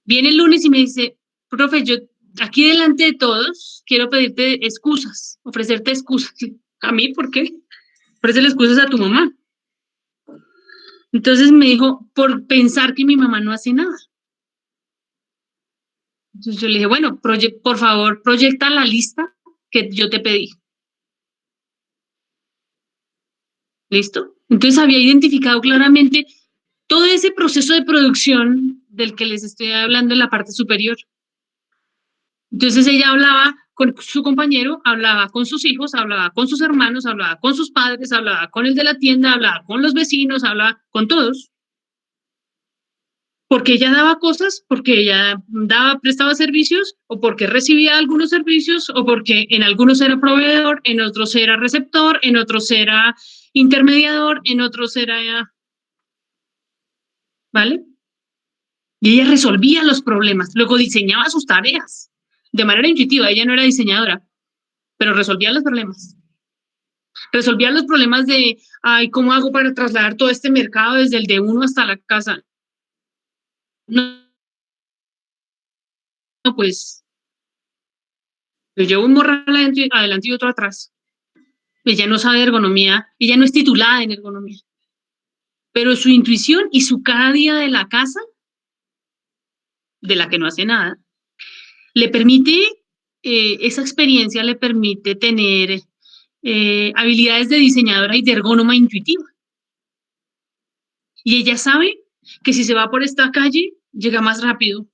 viene el lunes y me dice, profe, yo aquí delante de todos quiero pedirte excusas, ofrecerte excusas. ¿A mí por qué? Ofrécele excusas a tu mamá. Entonces me dijo, por pensar que mi mamá no hace nada. Entonces yo le dije, bueno, por favor, proyecta la lista que yo te pedí. ¿Listo? Entonces había identificado claramente todo ese proceso de producción del que les estoy hablando en la parte superior. Entonces ella hablaba con su compañero, hablaba con sus hijos, hablaba con sus hermanos, hablaba con sus padres, hablaba con el de la tienda, hablaba con los vecinos, hablaba con todos. Porque ella daba cosas, porque ella prestaba servicios, o porque recibía algunos servicios, o porque en algunos era proveedor, en otros era receptor, en otros era intermediador, en otros era, ¿vale? Y ella resolvía los problemas, luego diseñaba sus tareas de manera intuitiva. Ella no era diseñadora, pero resolvía los problemas. Resolvía los problemas de, ay, ¿cómo hago para trasladar todo este mercado desde el de uno hasta la casa? No, pues yo llevo un morral adelante y otro atrás. Ella no sabe de ergonomía, ella no es titulada en ergonomía. Pero su intuición y su cada día de la casa, de la que no hace nada, le permite, esa experiencia le permite tener habilidades de diseñadora y de ergónoma intuitiva. Y ella sabe que si se va por esta calle, llega más rápido.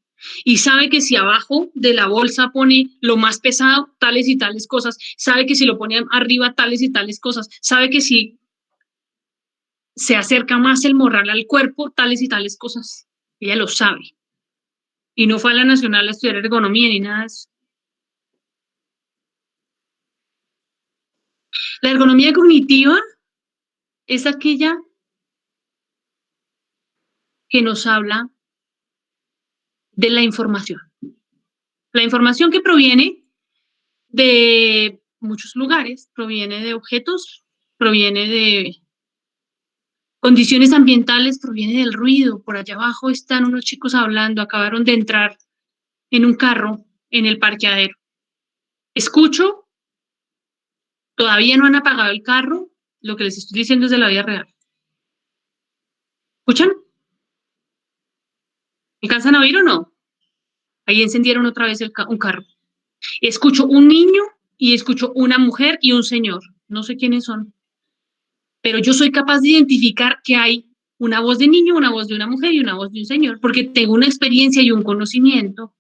Y sabe que si abajo de la bolsa pone lo más pesado, tales y tales cosas. Sabe que si lo pone arriba, tales y tales cosas. Sabe que si se acerca más el morral al cuerpo, tales y tales cosas. Ella lo sabe. Y no fue a la Nacional a estudiar ergonomía ni nada de eso. La ergonomía cognitiva es aquella que nos habla de la información. La información que proviene de muchos lugares, proviene de objetos, proviene de condiciones ambientales, proviene del ruido. Por allá abajo están unos chicos hablando, acabaron de entrar en un carro en el parqueadero. Escucho, todavía no han apagado el carro, lo que les estoy diciendo es de la vida real. ¿Escuchan? ¿Alcanzan a oír o no? Ahí encendieron otra vez un carro. Escucho un niño y escucho una mujer y un señor. No sé quiénes son. Pero yo soy capaz de identificar que hay una voz de niño, una voz de una mujer y una voz de un señor, porque tengo una experiencia y un conocimiento.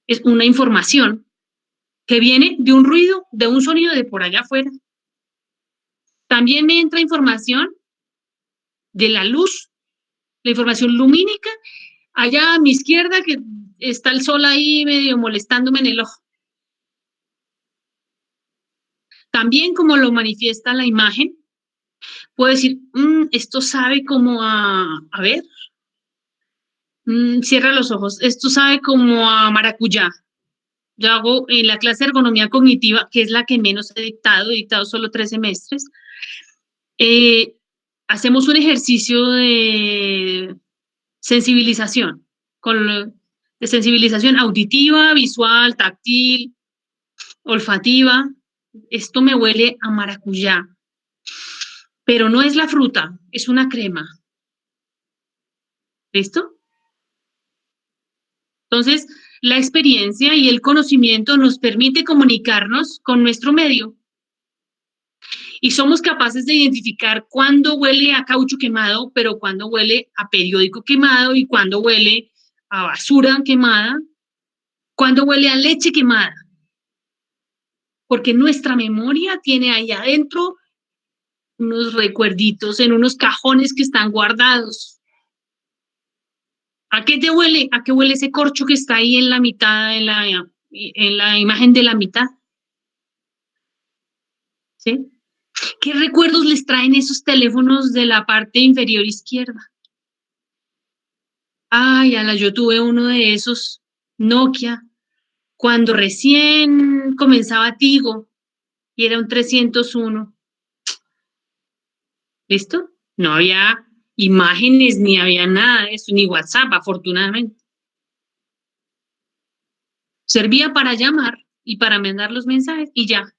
Es una información que viene de un ruido, de un sonido de por allá afuera. También me entra información de la luz, la información lumínica, allá a mi izquierda, que está el sol ahí medio molestándome en el ojo. También como lo manifiesta la imagen, puedo decir, esto sabe como a ver, cierra los ojos, esto sabe como a maracuyá. Yo hago en la clase de ergonomía cognitiva, que es la que menos he dictado solo 3 semestres, hacemos un ejercicio de sensibilización, de sensibilización auditiva, visual, táctil, olfativa. Esto me huele a maracuyá, pero no es la fruta, es una crema. ¿Listo? Entonces, la experiencia y el conocimiento nos permite comunicarnos con nuestro medio y somos capaces de identificar cuándo huele a caucho quemado, pero cuándo huele a periódico quemado y cuándo huele a basura quemada, cuándo huele a leche quemada. Porque nuestra memoria tiene ahí adentro unos recuerditos en unos cajones que están guardados. ¿A qué te huele? ¿A qué huele ese corcho que está ahí en la mitad, en la imagen de la mitad? ¿Sí? ¿Qué recuerdos les traen esos teléfonos de la parte inferior izquierda? Ay, ala, yo tuve uno de esos Nokia cuando recién comenzaba Tigo y era un 301. ¿Listo? No había imágenes ni había nada de eso, ni WhatsApp, afortunadamente. Servía para llamar y para mandar los mensajes y ya.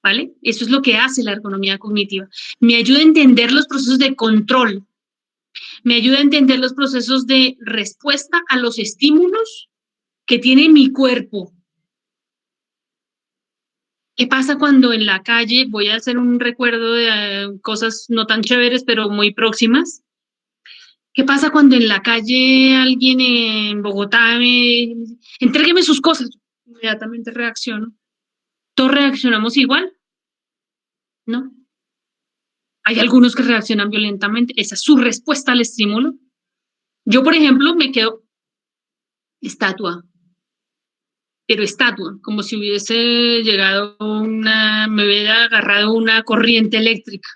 ¿Vale? Eso es lo que hace la ergonomía cognitiva. Me ayuda a entender los procesos de control, me ayuda a entender los procesos de respuesta a los estímulos que tiene mi cuerpo. ¿Qué pasa cuando en la calle, voy a hacer un recuerdo de cosas no tan chéveres, pero muy próximas? ¿Qué pasa cuando en la calle alguien en Bogotá me dice, entrégueme sus cosas? Inmediatamente reacciono. ¿Todos reaccionamos igual? ¿No? Hay algunos que reaccionan violentamente. Esa es su respuesta al estímulo. Yo, por ejemplo, me quedo estatua, pero estatua, como si hubiese llegado me hubiera agarrado una corriente eléctrica.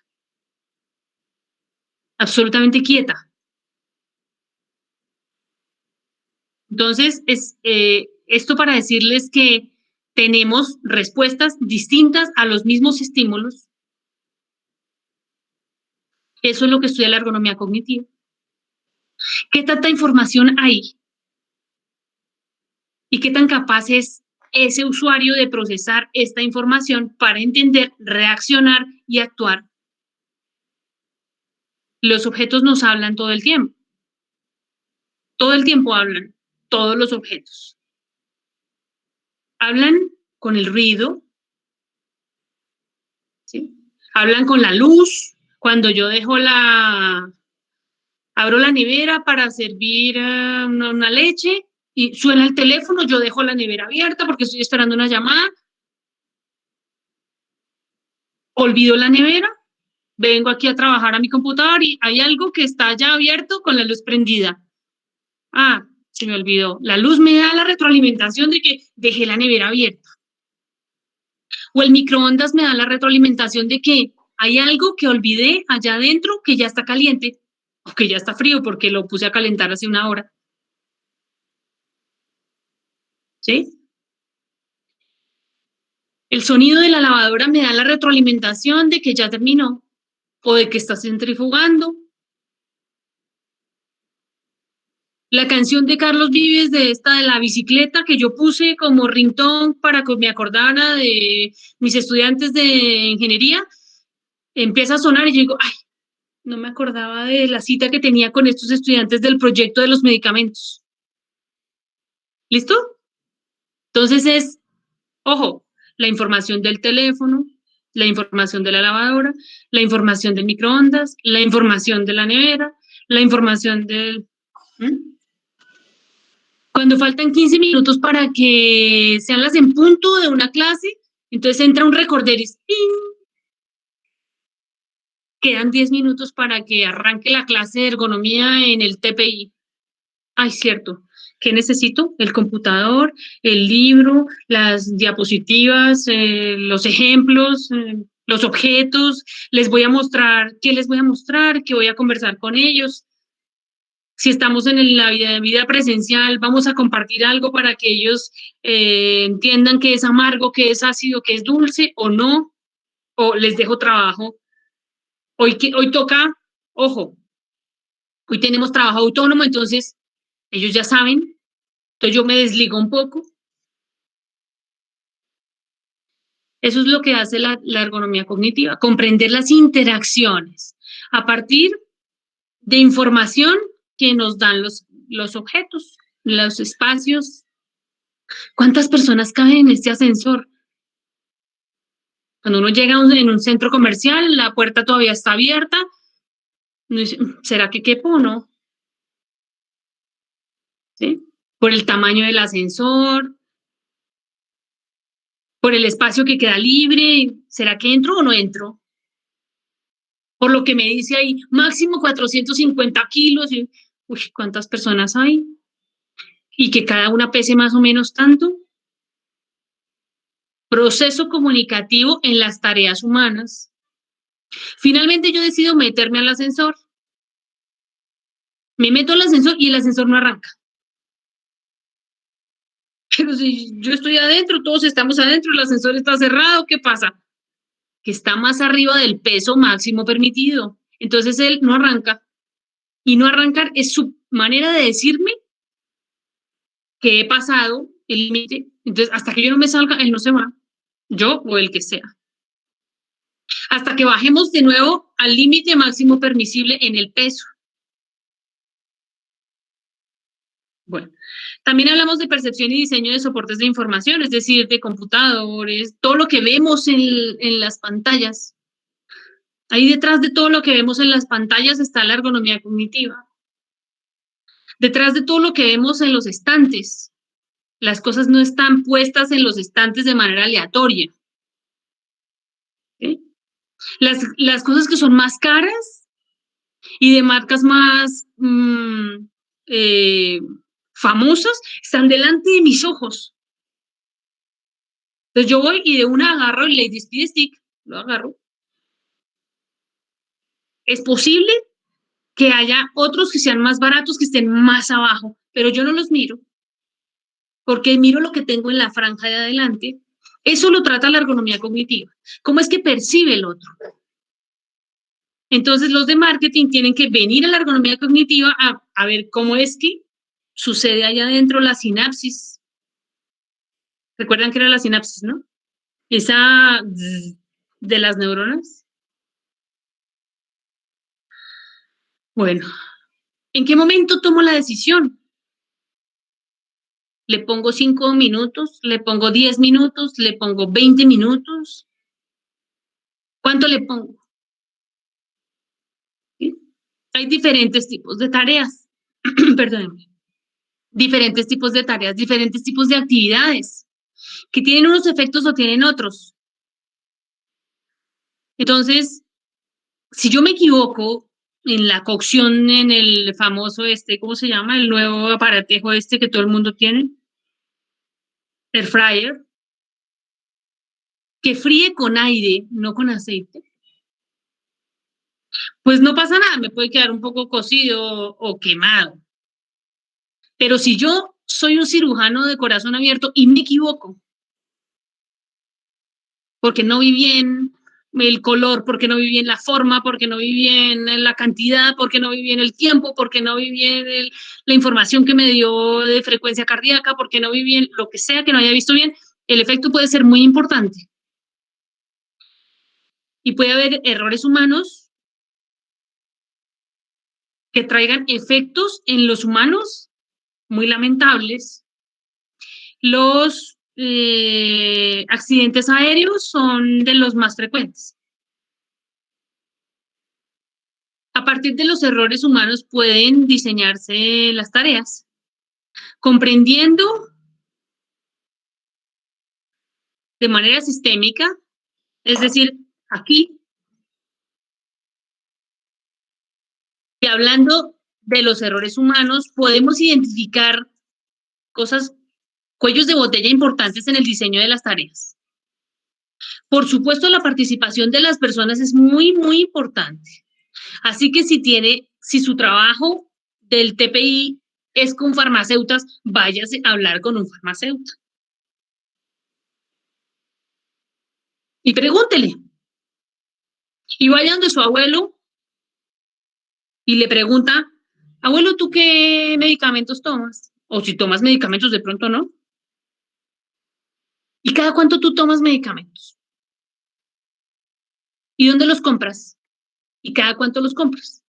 Absolutamente quieta. Entonces, esto para decirles que tenemos respuestas distintas a los mismos estímulos. Eso es lo que estudia la ergonomía cognitiva. ¿Qué tanta información hay? ¿Y qué tan capaz es ese usuario de procesar esta información para entender, reaccionar y actuar? Los objetos nos hablan todo el tiempo. Todo el tiempo hablan, todos los objetos. Hablan con el ruido, ¿sí? Hablan con la luz. Cuando yo abro la nevera para servir una leche y suena el teléfono, yo dejo la nevera abierta porque estoy esperando una llamada. Olvido la nevera, vengo aquí a trabajar a mi computador y hay algo que está ya abierto con la luz prendida. Ah, se me olvidó. La luz me da la retroalimentación de que dejé la nevera abierta. O el microondas me da la retroalimentación de que hay algo que olvidé allá adentro que ya está caliente o que ya está frío porque lo puse a calentar hace una hora. ¿Sí? El sonido de la lavadora me da la retroalimentación de que ya terminó o de que está centrifugando. La canción de Carlos Vives de la bicicleta que yo puse como ringtone para que me acordara de mis estudiantes de ingeniería, empieza a sonar y yo digo, ay, no me acordaba de la cita que tenía con estos estudiantes del proyecto de los medicamentos. ¿Listo? Entonces ojo, la información del teléfono, la información de la lavadora, la información del microondas, la información de la nevera, la información del... Cuando faltan 15 minutos para que sean las en punto de una clase, entonces entra un recorderis. ¡Ping! Quedan 10 minutos para que arranque la clase de ergonomía en el TPI. Ay, cierto, ¿Qué necesito? El computador, el libro, las diapositivas, los ejemplos, los objetos. Les voy a mostrar, ¿qué les voy a mostrar? ¿Qué voy a conversar con ellos? Si estamos en la vida presencial, vamos a compartir algo para que ellos entiendan qué es amargo, qué es ácido, qué es dulce o no, o les dejo trabajo. Hoy toca, ojo, hoy tenemos trabajo autónomo, entonces ellos ya saben, entonces yo me desligo un poco. Eso es lo que hace la ergonomía cognitiva, comprender las interacciones a partir de información que nos dan los objetos, los espacios. ¿Cuántas personas caben en este ascensor? Cuando uno llega en un centro comercial, la puerta todavía está abierta, uno dice, ¿será que quepo o no? ¿Sí? Por el tamaño del ascensor, por el espacio que queda libre, ¿será que entro o no entro? Por lo que me dice ahí, máximo 450 kilos, y, uy, ¿cuántas personas hay? Y que cada una pese más o menos tanto. Proceso comunicativo en las tareas humanas. Finalmente yo decido meterme al ascensor. Me meto al ascensor y el ascensor no arranca. Pero si yo estoy adentro, todos estamos adentro, el ascensor está cerrado, ¿qué pasa? Que está más arriba del peso máximo permitido. Entonces él no arranca. Y no arrancar es su manera de decirme que he pasado el límite. Entonces, hasta que yo no me salga, él no se va. Yo o el que sea. Hasta que bajemos de nuevo al límite máximo permisible en el peso. Bueno, también hablamos de percepción y diseño de soportes de información, es decir, de computadores, todo lo que vemos en las pantallas. Ahí detrás de todo lo que vemos en las pantallas está la ergonomía cognitiva. Detrás de todo lo que vemos en los estantes, las cosas no están puestas en los estantes de manera aleatoria. ¿Sí? Las cosas que son más caras y de marcas más famosas están delante de mis ojos. Entonces yo voy y de una agarro el Lady Speed Stick, lo agarro. Es posible que haya otros que sean más baratos, que estén más abajo, pero yo no los miro, porque miro lo que tengo en la franja de adelante. Eso lo trata la ergonomía cognitiva. ¿Cómo es que percibe el otro? Entonces los de marketing tienen que venir a la ergonomía cognitiva a ver cómo es que sucede allá adentro la sinapsis. ¿Recuerdan que era la sinapsis, no? Esa de las neuronas. Bueno, ¿en qué momento tomo la decisión? Le pongo 5 minutos, le pongo 10 minutos, le pongo 20 minutos. ¿Cuánto le pongo? ¿Sí? Hay diferentes tipos de tareas. Perdónenme. Diferentes tipos de tareas, diferentes tipos de actividades que tienen unos efectos o tienen otros. Entonces, si yo me equivoco en la cocción, en el famoso ¿cómo se llama? El nuevo aparatejo que todo el mundo tiene, air fryer, que fríe con aire, no con aceite, pues no pasa nada, me puede quedar un poco cocido o quemado. Pero si yo soy un cirujano de corazón abierto y me equivoco, porque no vi bien el color, porque no vi bien la forma, porque no vi bien la cantidad, porque no vi bien el tiempo, porque no vi bien la información que me dio de frecuencia cardíaca, porque no vi bien lo que sea que no haya visto bien, el efecto puede ser muy importante. Y puede haber errores humanos que traigan efectos en los humanos muy lamentables. Los accidentes aéreos son de los más frecuentes. A partir de los errores humanos pueden diseñarse las tareas, comprendiendo de manera sistémica, es decir, aquí, y hablando de los errores humanos, podemos identificar cosas, cuellos de botella importantes en el diseño de las tareas. Por supuesto, la participación de las personas es muy, muy importante. Así que si su trabajo del TPI es con farmacéuticas, váyase a hablar con un farmacéutico. Y pregúntele. Y vaya donde su abuelo y le pregunta, abuelo, ¿tú qué medicamentos tomas? O si tomas medicamentos, de pronto no. ¿Y cada cuánto tú tomas medicamentos? ¿Y dónde los compras? ¿Y cada cuánto los compras?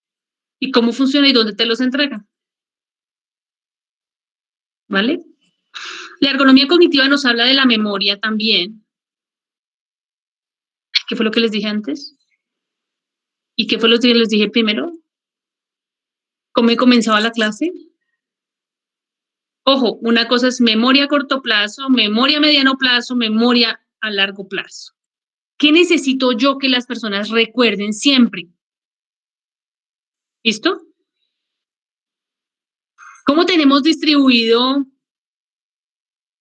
¿Y cómo funciona y dónde te los entregan? ¿Vale? La ergonomía cognitiva nos habla de la memoria también. ¿Qué fue lo que les dije antes? ¿Y qué fue lo que les dije primero? ¿Cómo he comenzado la clase? Ojo, una cosa es memoria a corto plazo, memoria a mediano plazo, memoria a largo plazo. ¿Qué necesito yo que las personas recuerden siempre? ¿Listo? ¿Cómo tenemos distribuido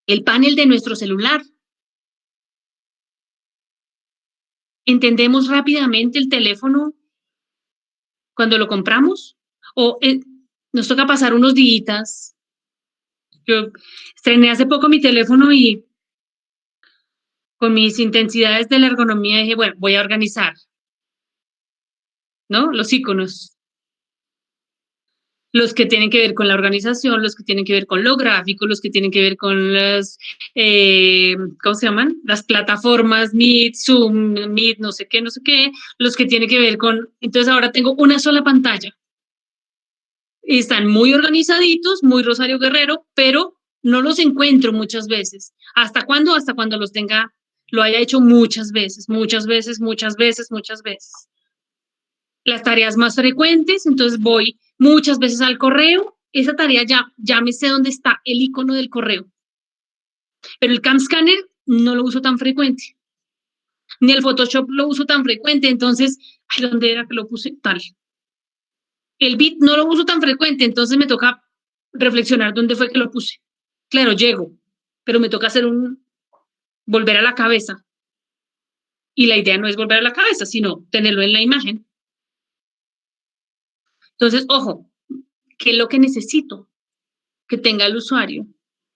el panel de nuestro celular? ¿Entendemos rápidamente el teléfono cuando lo compramos? ¿O nos toca pasar unos días? Yo estrené hace poco mi teléfono y con mis intensidades de la ergonomía dije, bueno, voy a organizar, ¿no? Los iconos. Los que tienen que ver con la organización, los que tienen que ver con lo gráfico, los que tienen que ver con las, ¿cómo se llaman? Las plataformas Meet, Zoom, Meet, no sé qué, los que tienen que ver con, entonces ahora tengo una sola pantalla. Y están muy organizaditos, muy Rosario Guerrero, pero no los encuentro muchas veces. ¿Hasta cuándo? Hasta cuando los tenga, lo haya hecho muchas veces, muchas veces, muchas veces, muchas veces. Las tareas más frecuentes, entonces voy muchas veces al correo, esa tarea ya me sé dónde está el icono del correo. Pero el Cam Scanner no lo uso tan frecuente, ni el Photoshop lo uso tan frecuente, entonces, ay, ¿dónde era que lo puse? Tal. El Bit no lo uso tan frecuente, entonces me toca reflexionar dónde fue que lo puse. Claro, llego, pero me toca volver a la cabeza. Y la idea no es volver a la cabeza, sino tenerlo en la imagen. Entonces, ojo, ¿qué es lo que necesito que tenga el usuario?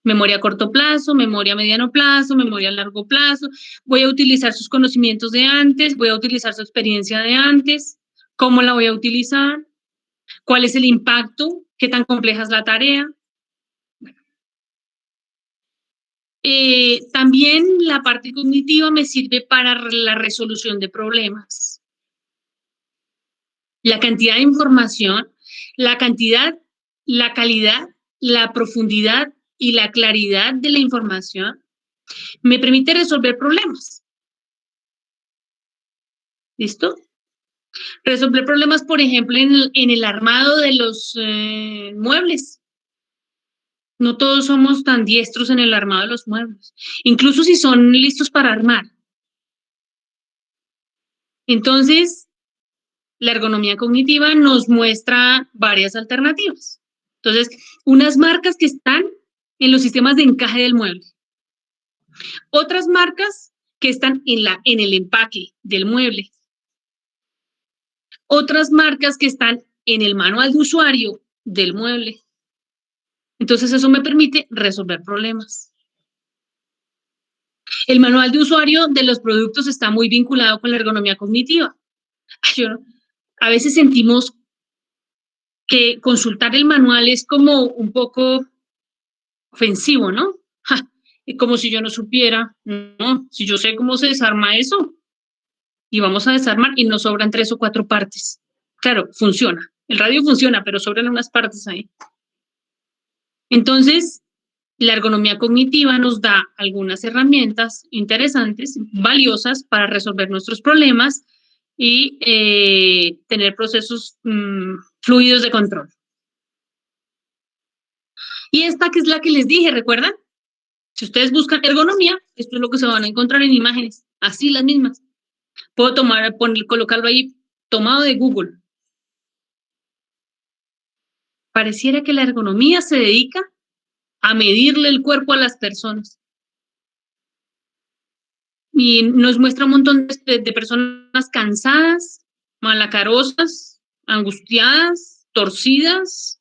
Memoria a corto plazo, memoria a mediano plazo, memoria a largo plazo. Voy a utilizar sus conocimientos de antes, voy a utilizar su experiencia de antes. ¿Cómo la voy a utilizar? ¿Cuál es el impacto? ¿Qué tan compleja es la tarea? También la parte cognitiva me sirve para la resolución de problemas. La cantidad de información, la cantidad, la calidad, la profundidad y la claridad de la información me permite resolver problemas. ¿Listo? Resolver problemas, por ejemplo, en el armado de los muebles. No todos somos tan diestros en el armado de los muebles, incluso si son listos para armar. Entonces, la ergonomía cognitiva nos muestra varias alternativas. Entonces, unas marcas que están en los sistemas de encaje del mueble. Otras marcas que están en el empaque del mueble. Otras marcas que están en el manual de usuario del mueble. Entonces, eso me permite resolver problemas. El manual de usuario de los productos está muy vinculado con la ergonomía cognitiva. A veces sentimos que consultar el manual es como un poco ofensivo, ¿no? Como si yo no supiera, no, si yo sé cómo se desarma eso, y vamos a desarmar y nos sobran 3 o 4 partes. Claro, funciona, el radio funciona, pero sobran unas partes ahí. Entonces, la ergonomía cognitiva nos da algunas herramientas interesantes, valiosas para resolver nuestros problemas y tener procesos fluidos de control. Y esta que es la que les dije, ¿recuerdan? Si ustedes buscan ergonomía, esto es lo que se van a encontrar en imágenes, así las mismas. Puedo colocarlo ahí, tomado de Google. Pareciera que la ergonomía se dedica a medirle el cuerpo a las personas. Y nos muestra un montón de personas cansadas, malacarosas, angustiadas, torcidas,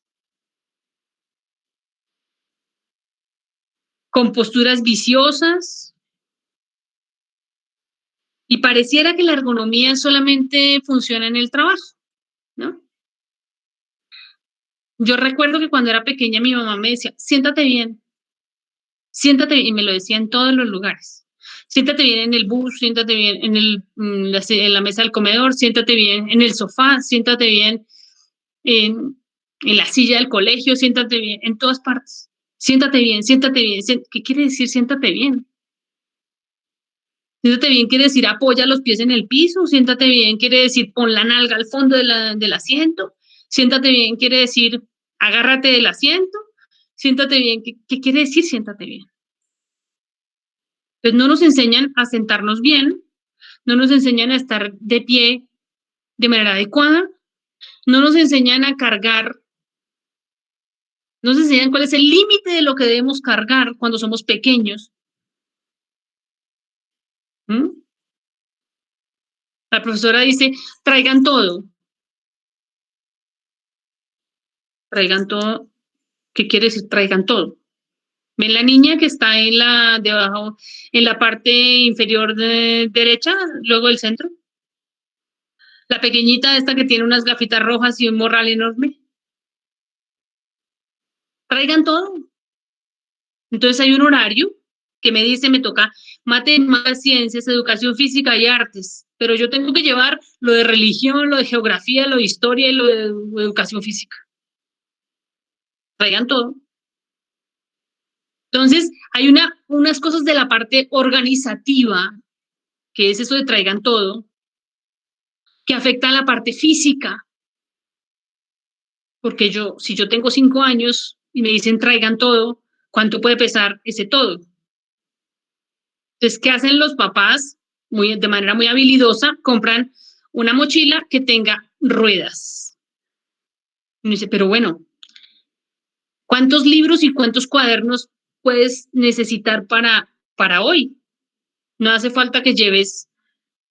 con posturas viciosas. Y pareciera que la ergonomía solamente funciona en el trabajo, ¿no? Yo recuerdo que cuando era pequeña mi mamá me decía, siéntate bien, y me lo decía en todos los lugares. Siéntate bien en el bus, siéntate bien en la mesa del comedor, siéntate bien en el sofá, siéntate bien en la silla del colegio, siéntate bien, en todas partes. Siéntate bien, siéntate bien. ¿Qué quiere decir siéntate bien? Siéntate bien quiere decir apoya los pies en el piso, siéntate bien quiere decir pon la nalga al fondo del asiento, siéntate bien quiere decir agárrate del asiento, siéntate bien, ¿qué quiere decir siéntate bien? Entonces no nos enseñan a sentarnos bien, no nos enseñan a estar de pie de manera adecuada, no nos enseñan a cargar, no nos enseñan cuál es el límite de lo que debemos cargar cuando somos pequeños. ¿Mm? La profesora dice, traigan todo. Traigan todo. ¿Qué quiere decir traigan todo? ¿Ven la niña que está debajo, en la parte inferior derecha, luego del centro? La pequeñita esta que tiene unas gafitas rojas y un morral enorme. Traigan todo. Entonces hay un horario que me dice, me toca matemáticas, ciencias, educación física y artes, pero yo tengo que llevar lo de religión, lo de geografía, lo de historia y lo de educación física. Traigan todo. Entonces, hay unas cosas de la parte organizativa, que es eso de traigan todo, que afecta a la parte física. Porque si yo tengo 5 años y me dicen traigan todo, ¿cuánto puede pesar ese todo? Entonces, ¿qué hacen los papás? De manera muy habilidosa, compran una mochila que tenga ruedas. Y me dice, pero bueno, ¿cuántos libros y cuántos cuadernos puedes necesitar para hoy? No hace falta que lleves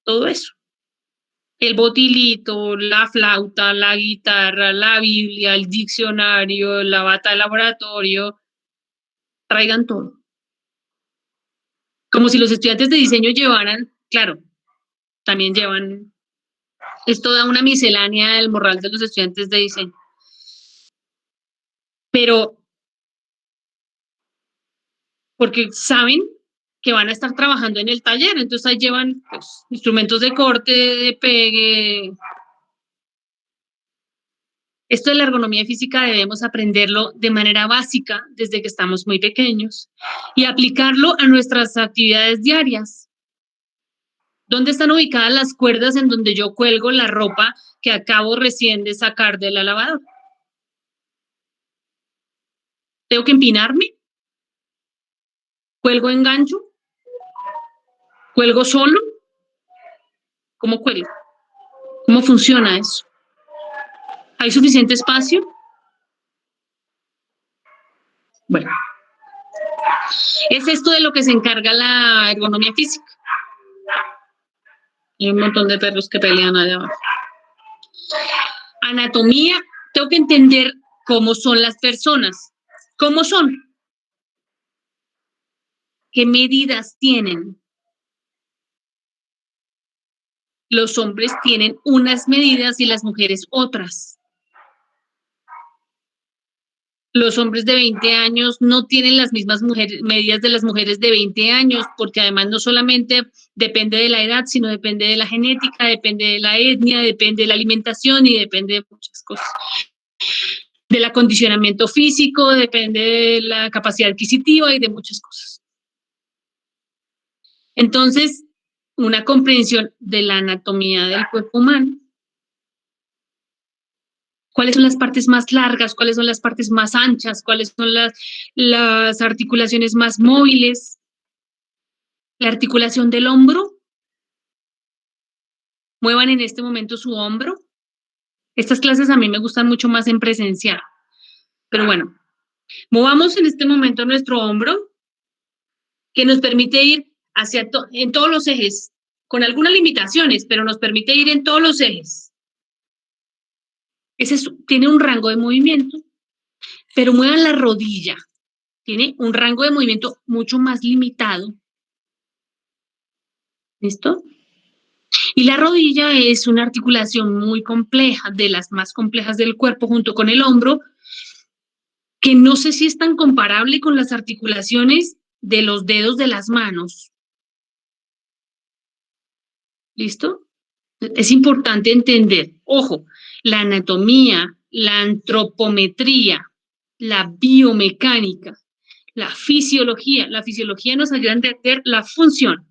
todo eso. El botilito, la flauta, la guitarra, la Biblia, el diccionario, la bata de laboratorio, traigan todo. Como si los estudiantes de diseño llevaran, claro, también llevan, es toda una miscelánea del morral de los estudiantes de diseño. Pero, porque saben que van a estar trabajando en el taller, entonces ahí llevan pues, instrumentos de corte, de pegue. Esto de la ergonomía física debemos aprenderlo de manera básica desde que estamos muy pequeños y aplicarlo a nuestras actividades diarias. ¿Dónde están ubicadas las cuerdas en donde yo cuelgo la ropa que acabo recién de sacar de la lavadora? ¿Tengo que empinarme? ¿Cuelgo engancho? ¿Cuelgo solo? ¿Cómo cuelgo? ¿Cómo funciona eso? ¿Hay suficiente espacio? Bueno, es esto de lo que se encarga la ergonomía física. Hay un montón de perros que pelean allá abajo. Anatomía, tengo que entender cómo son las personas. ¿Cómo son? ¿Qué medidas tienen? Los hombres tienen unas medidas y las mujeres otras. Los hombres de 20 años no tienen las mismas medidas de las mujeres de 20 años, porque además no solamente depende de la edad, sino depende de la genética, depende de la etnia, depende de la alimentación y depende de muchas cosas. Del acondicionamiento físico, depende de la capacidad adquisitiva y de muchas cosas. Entonces, una comprensión de la anatomía del cuerpo humano. ¿Cuáles son las partes más largas? ¿Cuáles son las partes más anchas? ¿Cuáles son las articulaciones más móviles? La articulación del hombro. Muevan en este momento su hombro. Estas clases a mí me gustan mucho más en presencial. Pero bueno, Movamos en este momento nuestro hombro, que nos permite ir en todos los ejes, con algunas limitaciones, pero nos permite ir en todos los ejes. Tiene un rango de movimiento, pero muevan la rodilla. Tiene un rango de movimiento mucho más limitado. ¿Listo? Y la rodilla es una articulación muy compleja, de las más complejas del cuerpo, junto con el hombro, que no sé si es tan comparable con las articulaciones de los dedos de las manos. ¿Listo? Es importante entender, ojo, la anatomía, la antropometría, la biomecánica, la fisiología. La fisiología nos ayuda a entender la función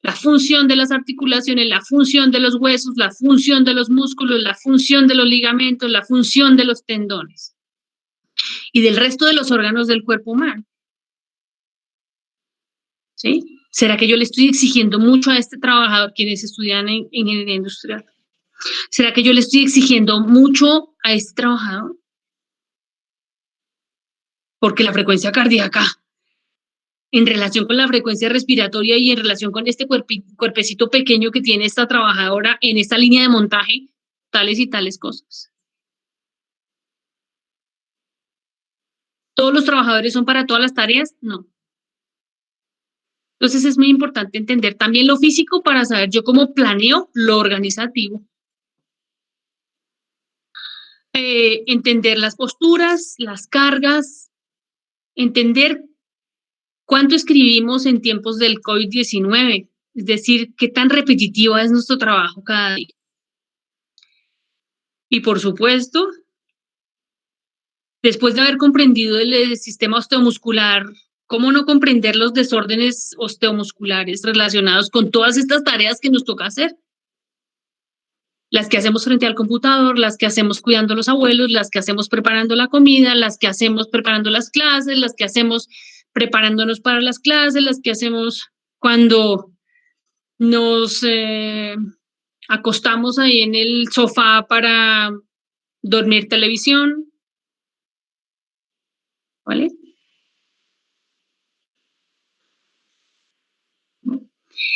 de las articulaciones, la función de los huesos, la función de los músculos, la función de los ligamentos, la función de los tendones y del resto de los órganos del cuerpo humano. ¿Sí? ¿Será que yo le estoy exigiendo mucho a este trabajador, quienes estudian en ingeniería industrial? ¿Será que yo le estoy exigiendo mucho a este trabajador? Porque la frecuencia cardíaca, en relación con la frecuencia respiratoria y en relación con este cuerpecito pequeño que tiene esta trabajadora en esta línea de montaje, tales y tales cosas. ¿Todos los trabajadores son para todas las tareas? No. Entonces es muy importante entender también lo físico para saber yo cómo planeo lo organizativo. Entender las posturas, las cargas, entender cuánto escribimos en tiempos del COVID-19, es decir, qué tan repetitivo es nuestro trabajo cada día. Y por supuesto, después de haber comprendido el sistema osteomuscular, ¿cómo no comprender los desórdenes osteomusculares relacionados con todas estas tareas que nos toca hacer? Las que hacemos frente al computador, las que hacemos cuidando a los abuelos, las que hacemos preparando la comida, las que hacemos preparando las clases, las que hacemos preparándonos para las clases, las que hacemos cuando nos acostamos ahí en el sofá para dormir televisión, ¿vale?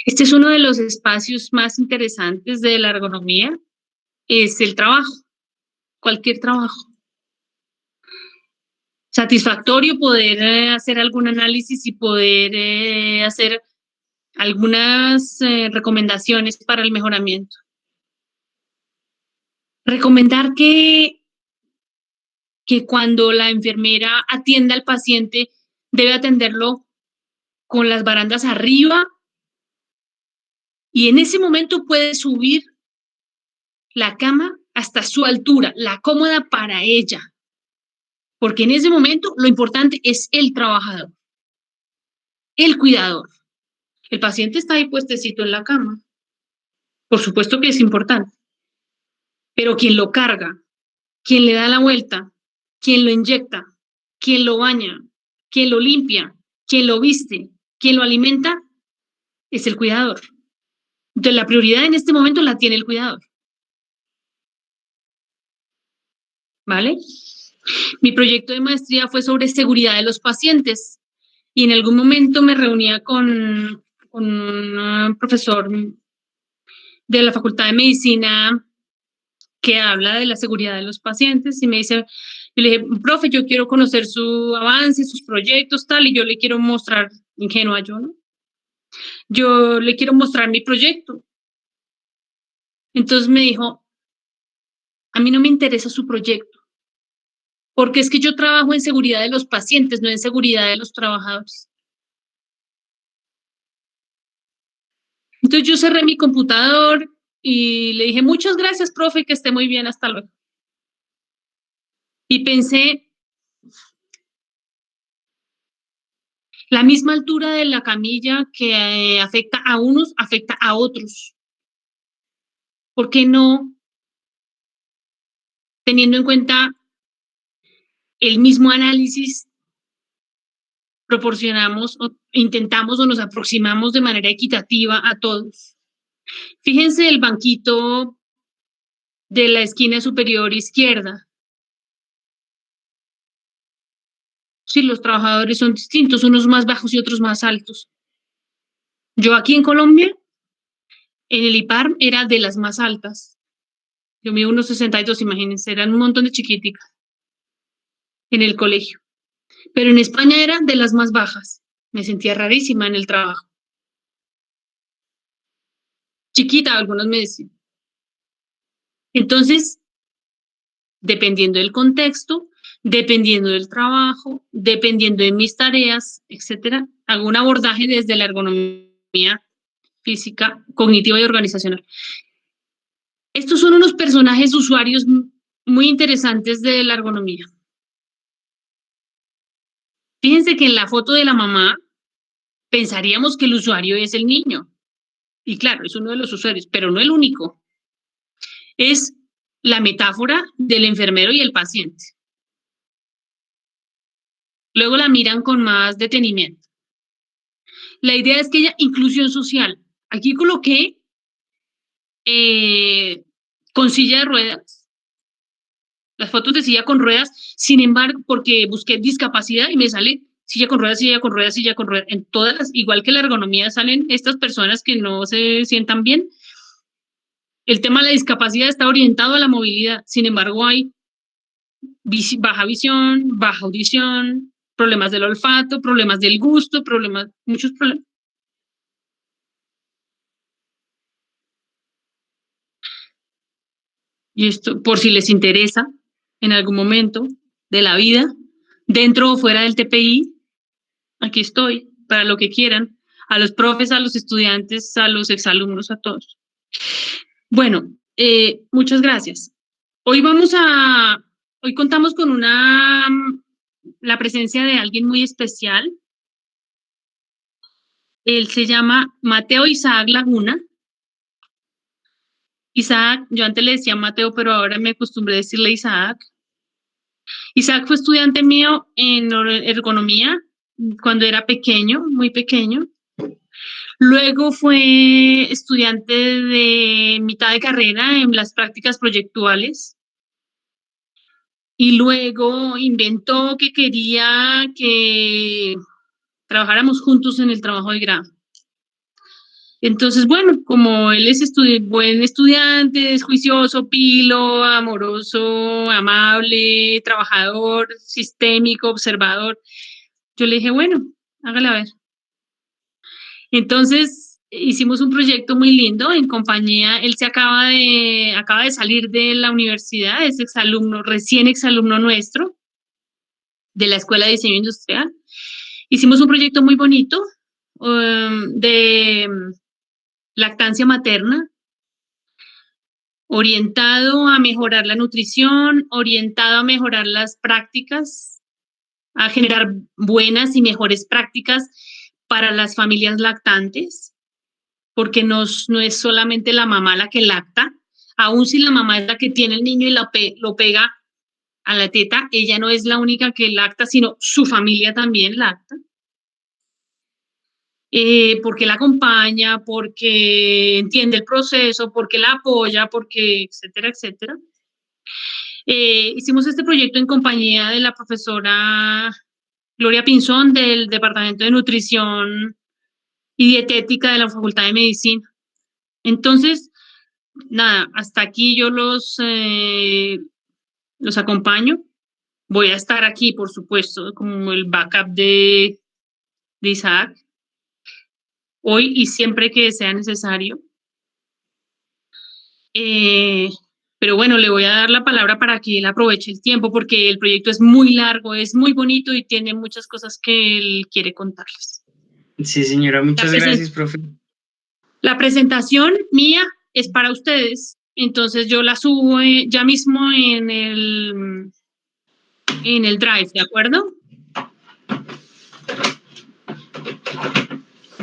Este es uno de los espacios más interesantes de la ergonomía, es el trabajo, cualquier trabajo. Satisfactorio poder hacer algún análisis y poder hacer algunas recomendaciones para el mejoramiento. Recomendar que cuando la enfermera atienda al paciente debe atenderlo con las barandas arriba y en ese momento puede subir la cama hasta su altura, la cómoda para ella. Porque en ese momento lo importante es el trabajador, el cuidador. El paciente está ahí puestecito en la cama. Por supuesto que es importante. Pero quien lo carga, quien le da la vuelta, quien lo inyecta, quien lo baña, quien lo limpia, quien lo viste, quien lo alimenta, es el cuidador. Entonces la prioridad en este momento la tiene el cuidador. ¿Vale? Mi proyecto de maestría fue sobre seguridad de los pacientes y en algún momento me reunía con un profesor de la Facultad de Medicina que habla de la seguridad de los pacientes y me dice, yo le dije, profe, yo quiero conocer su avance, sus proyectos, tal, y yo le quiero mostrar, ingenua yo, ¿no? Yo le quiero mostrar mi proyecto. Entonces me dijo, a mí no me interesa su proyecto, porque es que yo trabajo en seguridad de los pacientes, no en seguridad de los trabajadores. Entonces yo cerré mi computador y le dije, muchas gracias, profe, que esté muy bien, hasta luego. Y pensé, la misma altura de la camilla que afecta a unos, afecta a otros. ¿Por qué no, teniendo en cuenta el mismo análisis, proporcionamos o intentamos o nos aproximamos de manera equitativa a todos? Fíjense el banquito de la esquina superior izquierda. Sí, los trabajadores son distintos, unos más bajos y otros más altos. Yo aquí en Colombia, en el IPARM, era de las más altas. Yo mido 1,62, imagínense, eran un montón de chiquiticas en el colegio. Pero en España era de las más bajas. Me sentía rarísima en el trabajo. Chiquita, algunos me decían. Entonces, dependiendo del contexto, dependiendo del trabajo, dependiendo de mis tareas, etcétera, hago un abordaje desde la ergonomía física, cognitiva y organizacional. Estos son unos personajes usuarios muy interesantes de la ergonomía. Fíjense que en la foto de la mamá pensaríamos que el usuario es el niño. Y claro, es uno de los usuarios, pero no el único. Es la metáfora del enfermero y el paciente. Luego la miran con más detenimiento. La idea es que haya inclusión social. Aquí coloqué con silla de ruedas, las fotos de silla con ruedas, sin embargo, porque busqué discapacidad y me sale silla con ruedas, silla con ruedas, silla con ruedas. En todas las, igual que la ergonomía, salen estas personas que no se sientan bien. El tema de la discapacidad está orientado a la movilidad, sin embargo, hay baja visión, baja audición, problemas del olfato, problemas del gusto, muchos problemas. Y esto, por si les interesa, en algún momento de la vida, dentro o fuera del TPI, aquí estoy, para lo que quieran, a los profes, a los estudiantes, a los exalumnos, a todos. Bueno, muchas gracias. Hoy contamos con la presencia de alguien muy especial. Él se llama Mateo Isaac Laguna. Isaac, yo antes le decía Mateo, pero ahora me acostumbré a decirle Isaac. Isaac fue estudiante mío en ergonomía cuando era pequeño, muy pequeño. Luego fue estudiante de mitad de carrera en las prácticas proyectuales. Y luego inventó que quería que trabajáramos juntos en el trabajo de grado. Entonces, bueno, como él es buen estudiante, es juicioso, pilo, amoroso, amable, trabajador, sistémico, observador, yo le dije, bueno, hágale a ver. Entonces, hicimos un proyecto muy lindo en compañía, él acaba de salir de la universidad, es exalumno, recién exalumno nuestro de la Escuela de Diseño Industrial. Hicimos un proyecto muy bonito de lactancia materna, orientado a mejorar la nutrición, orientado a mejorar las prácticas, a generar buenas y mejores prácticas para las familias lactantes, porque no es solamente la mamá la que lacta, aun si la mamá es la que tiene el niño y lo pega a la teta, ella no es la única que lacta, sino su familia también lacta. Porque la acompaña, porque entiende el proceso, porque la apoya, porque etcétera, etcétera. Hicimos este proyecto en compañía de la profesora Gloria Pinzón del Departamento de Nutrición y Dietética de la Facultad de Medicina. Entonces, nada, hasta aquí yo los acompaño. Voy a estar aquí, por supuesto, como el backup de Isaac, hoy y siempre que sea necesario. Pero bueno, le voy a dar la palabra para que él aproveche el tiempo, porque el proyecto es muy largo, es muy bonito y tiene muchas cosas que él quiere contarles. Sí, señora, muchas gracias, profe. La presentación mía es para ustedes, entonces yo la subo ya mismo en el Drive, ¿de acuerdo?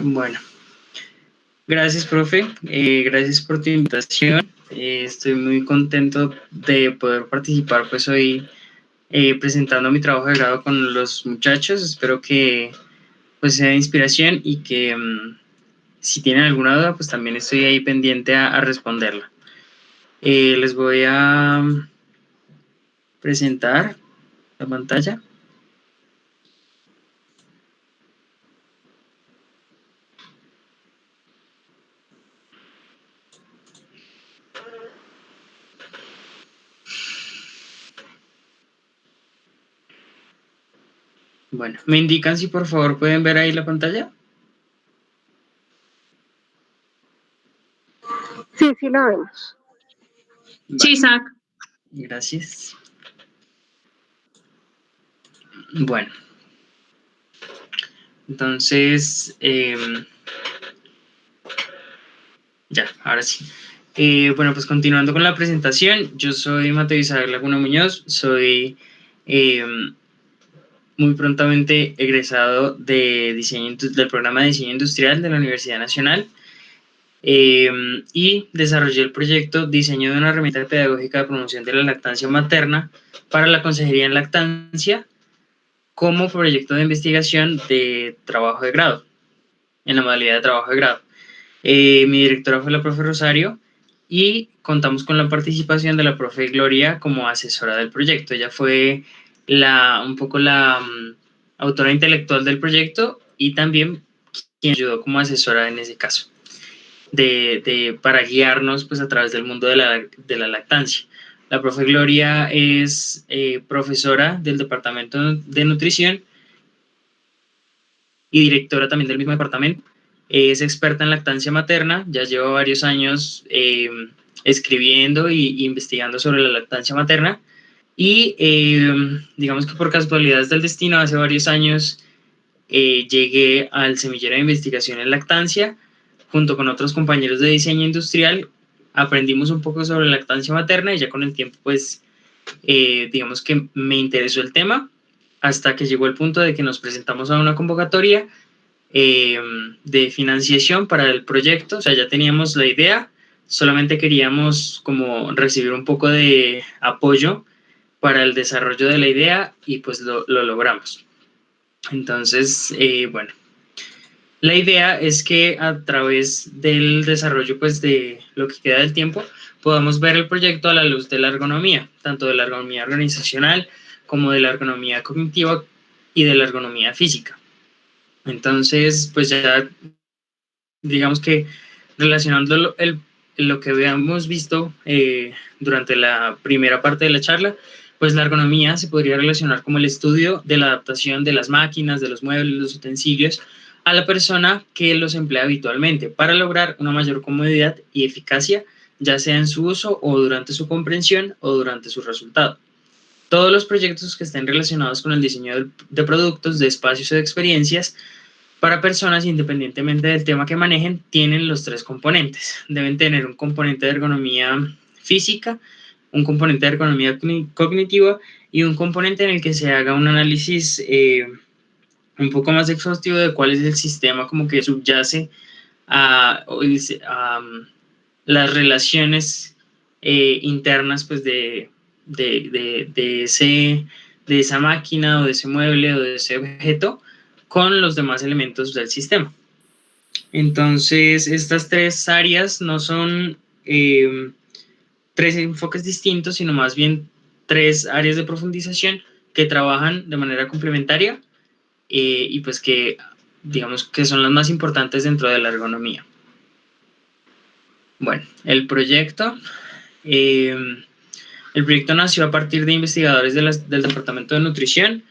Bueno, gracias, profe. Gracias por tu invitación. Estoy muy contento de poder participar pues hoy presentando mi trabajo de grado con los muchachos. Espero que pues sea de inspiración y que si tienen alguna duda pues también estoy ahí pendiente a responderla. Les voy a presentar la pantalla. Bueno, ¿me indican si por favor pueden ver ahí la pantalla? Sí, sí la vemos. Sí, Vale, Isaac. gracias. Bueno, entonces, ya, ahora sí. Bueno, pues continuando con la presentación, yo soy Mateo Isaac Laguna Muñoz, soy muy prontamente egresado de del programa de diseño industrial de la Universidad Nacional y desarrollé el proyecto Diseño de una herramienta pedagógica de promoción de la lactancia materna para la Consejería en Lactancia como proyecto de investigación de trabajo de grado, en la modalidad de trabajo de grado. Mi directora fue la profe Rosario y contamos con la participación de la profe Gloria como asesora del proyecto. Ella fue un poco la autora intelectual del proyecto y también quien ayudó como asesora en ese caso, para guiarnos pues, a través del mundo de la lactancia. La profe Gloria es profesora del Departamento de Nutrición y directora también del mismo departamento. Es experta en lactancia materna, ya lleva varios años escribiendo e investigando sobre la lactancia materna y digamos que por casualidades del destino, hace varios años llegué al semillero de investigación en lactancia junto con otros compañeros de diseño industrial, aprendimos un poco sobre lactancia materna y ya con el tiempo pues digamos que me interesó el tema hasta que llegó el punto de que nos presentamos a una convocatoria de financiación para el proyecto. O sea, ya teníamos la idea, solamente queríamos como recibir un poco de apoyo para el desarrollo de la idea y pues lo logramos. Entonces, bueno, la idea es que a través del desarrollo pues de lo que queda del tiempo podamos ver el proyecto a la luz de la ergonomía, tanto de la ergonomía organizacional como de la ergonomía cognitiva y de la ergonomía física. Entonces, pues ya digamos que relacionando lo que habíamos visto durante la primera parte de la charla, pues la ergonomía se podría relacionar como el estudio de la adaptación de las máquinas, de los muebles, los utensilios a la persona que los emplea habitualmente para lograr una mayor comodidad y eficacia, ya sea en su uso o durante su comprensión o durante su resultado. Todos los proyectos que estén relacionados con el diseño de productos, de espacios o de experiencias para personas, independientemente del tema que manejen, tienen los tres componentes. Deben tener un componente de ergonomía física, un componente de ergonomía cognitiva y un componente en el que se haga un análisis un poco más exhaustivo de cuál es el sistema como que subyace a las relaciones internas pues de esa máquina o de ese mueble o de ese objeto con los demás elementos del sistema. Entonces, estas tres áreas no son tres enfoques distintos, sino más bien tres áreas de profundización que trabajan de manera complementaria y pues que digamos que son las más importantes dentro de la ergonomía. Bueno, el proyecto nació a partir de investigadores del Departamento de Nutrición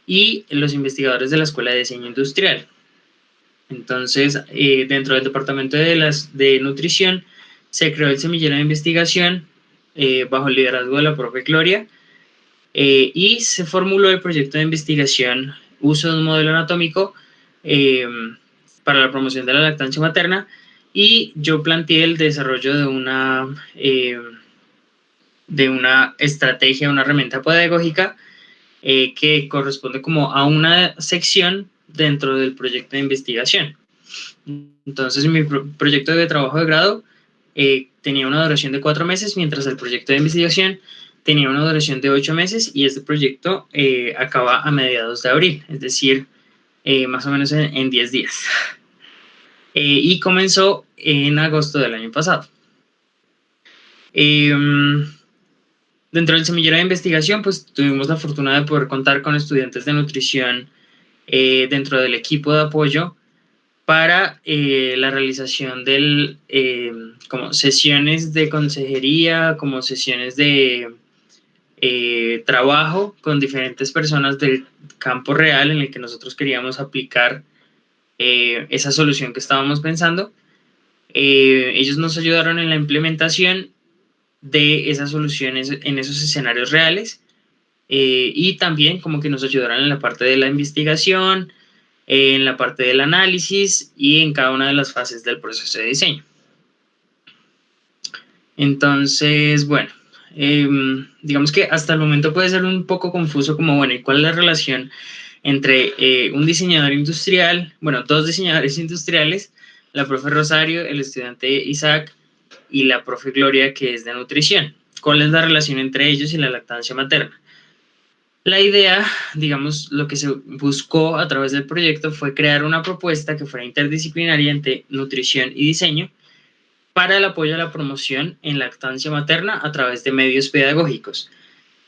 y los investigadores de la Escuela de Diseño Industrial. Entonces, dentro del Departamento de Nutrición se creó el semillero de investigación bajo el liderazgo de la profe Gloria y se formuló el proyecto de investigación uso de un modelo anatómico para la promoción de la lactancia materna y yo planteé el desarrollo de una estrategia, una herramienta pedagógica que corresponde como a una sección dentro del proyecto de investigación. Entonces, mi proyecto de trabajo de grado tenía una duración de 4 meses, mientras el proyecto de investigación tenía una duración de 8 meses y este proyecto acaba a mediados de abril, es decir, más o menos en 10 días. Y comenzó en agosto del año pasado. Dentro del semillero de investigación, pues tuvimos la fortuna de poder contar con estudiantes de nutrición dentro del equipo de apoyo para la realización como sesiones de consejería, como sesiones de trabajo con diferentes personas del campo real en el que nosotros queríamos aplicar esa solución que estábamos pensando. Ellos nos ayudaron en la implementación de esas soluciones en esos escenarios reales, y también como que nos ayudaron en la parte de la investigación, en la parte del análisis y en cada una de las fases del proceso de diseño. Entonces, bueno, digamos que hasta el momento puede ser un poco confuso como, bueno, ¿y cuál es la relación entre un diseñador industrial, bueno, dos diseñadores industriales, la profe Rosario, el estudiante Isaac y la profe Gloria, que es de nutrición? ¿Cuál es la relación entre ellos y la lactancia materna? La idea, digamos, lo que se buscó a través del proyecto fue crear una propuesta que fuera interdisciplinaria entre nutrición y diseño para el apoyo a la promoción en lactancia materna a través de medios pedagógicos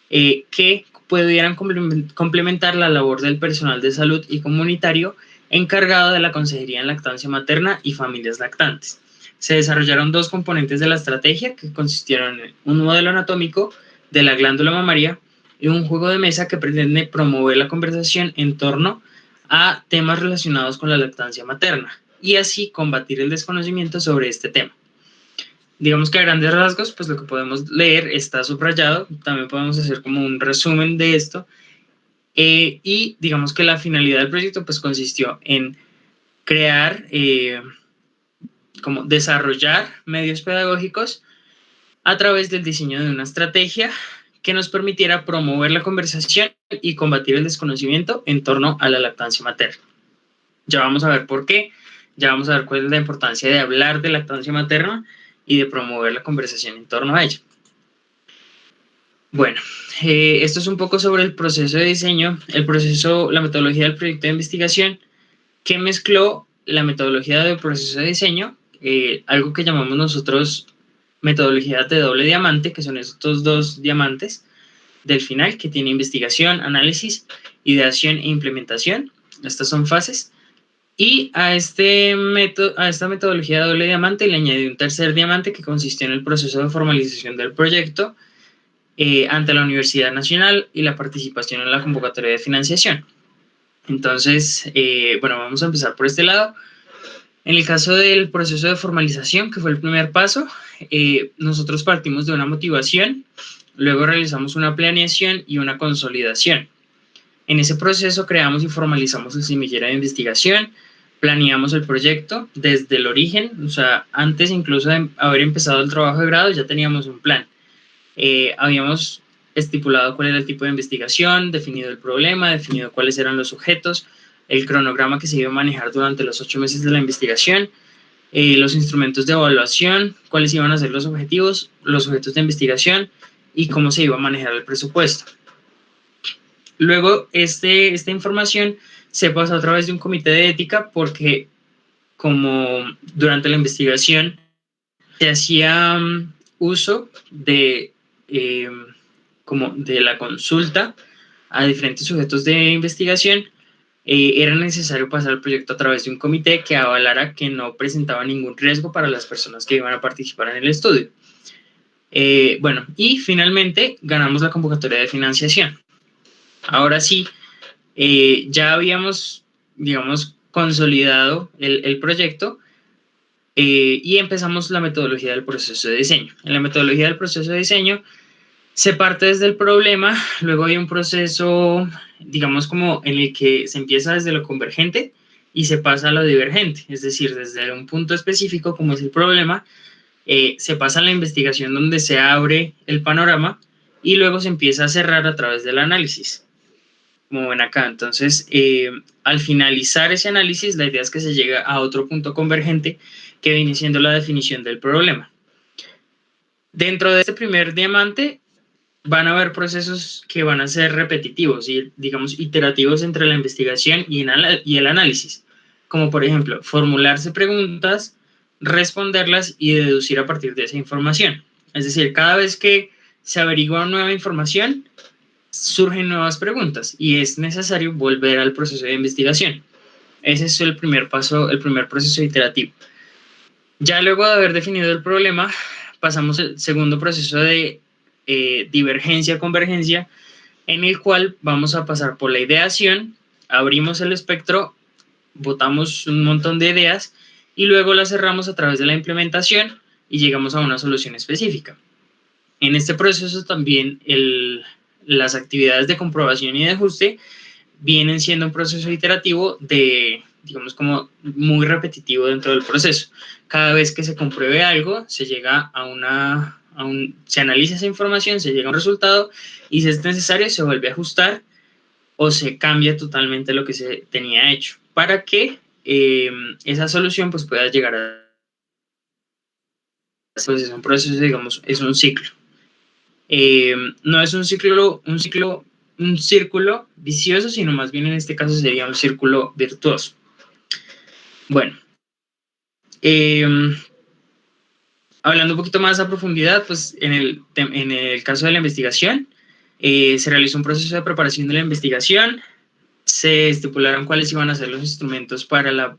que pudieran complementar la labor del personal de salud y comunitario encargado de la consejería en lactancia materna y familias lactantes. Se desarrollaron dos componentes de la estrategia que consistieron en un modelo anatómico de la glándula mamaria y un juego de mesa que pretende promover la conversación en torno a temas relacionados con la lactancia materna y así combatir el desconocimiento sobre este tema. Digamos que a grandes rasgos, pues lo que podemos leer está subrayado, también podemos hacer como un resumen de esto, y digamos que la finalidad del proyecto pues consistió en crear, como desarrollar medios pedagógicos a través del diseño de una estrategia que nos permitiera promover la conversación y combatir el desconocimiento en torno a la lactancia materna. Ya vamos a ver por qué, ya vamos a ver cuál es la importancia de hablar de lactancia materna y de promover la conversación en torno a ella. Bueno, esto es un poco sobre el proceso de diseño, la metodología del proyecto de investigación, que mezcló la metodología del proceso de diseño, algo que llamamos nosotros metodología de doble diamante, que son estos dos diamantes del final, que tiene investigación, análisis, ideación e implementación. Estas son fases. Y a esta metodología de doble diamante le añadí un tercer diamante que consistió en el proceso de formalización del proyecto ante la Universidad Nacional y la participación en la convocatoria de financiación. Entonces, bueno, vamos a empezar por este lado. En el caso del proceso de formalización, que fue el primer paso, nosotros partimos de una motivación, luego realizamos una planeación y una consolidación. En ese proceso creamos y formalizamos el semillero de investigación, planeamos el proyecto desde el origen, o sea, antes incluso de haber empezado el trabajo de grado ya teníamos un plan. Habíamos estipulado cuál era el tipo de investigación, definido el problema, definido cuáles eran los objetos, el cronograma que se iba a manejar durante los 8 meses de la investigación, los instrumentos de evaluación, cuáles iban a ser los objetivos, los objetos de investigación y cómo se iba a manejar el presupuesto. Luego, esta información se pasó a través de un comité de ética porque como durante la investigación se hacía uso de la consulta a diferentes sujetos de investigación, era necesario pasar el proyecto a través de un comité que avalara que no presentaba ningún riesgo para las personas que iban a participar en el estudio. Bueno, y finalmente ganamos la convocatoria de financiación. Ahora sí, ya habíamos, digamos, consolidado el proyecto y empezamos la metodología del proceso de diseño. En la metodología del proceso de diseño se parte desde el problema, luego hay un proceso, digamos, como en el que se empieza desde lo convergente y se pasa a lo divergente, es decir, desde un punto específico como es el problema, se pasa a la investigación donde se abre el panorama y luego se empieza a cerrar a través del análisis, como ven acá. Entonces, al finalizar ese análisis, la idea es que se llegue a otro punto convergente que viene siendo la definición del problema. Dentro de este primer diamante van a haber procesos que van a ser repetitivos y, digamos, iterativos entre la investigación y el análisis, como por ejemplo, formularse preguntas, responderlas y deducir a partir de esa información. Es decir, cada vez que se averigua nueva información, surgen nuevas preguntas y es necesario volver al proceso de investigación. Ese es el primer paso, el primer proceso iterativo. Ya luego de haber definido el problema, pasamos al segundo proceso de divergencia-convergencia, en el cual vamos a pasar por la ideación, abrimos el espectro, botamos un montón de ideas y luego las cerramos a través de la implementación y llegamos a una solución específica. En este proceso también las actividades de comprobación y de ajuste vienen siendo un proceso iterativo digamos, como muy repetitivo dentro del proceso. Cada vez que se compruebe algo, se llega se analiza esa información, se llega a un resultado y si es necesario se vuelve a ajustar o se cambia totalmente lo que se tenía hecho para que esa solución pues pueda llegar a... Pues es un proceso, digamos, es un ciclo. No es un círculo vicioso, sino más bien en este caso sería un círculo virtuoso. Bueno, hablando un poquito más a profundidad, pues en el caso de la investigación, se realizó un proceso de preparación de la investigación, se estipularon cuáles iban a ser los instrumentos para la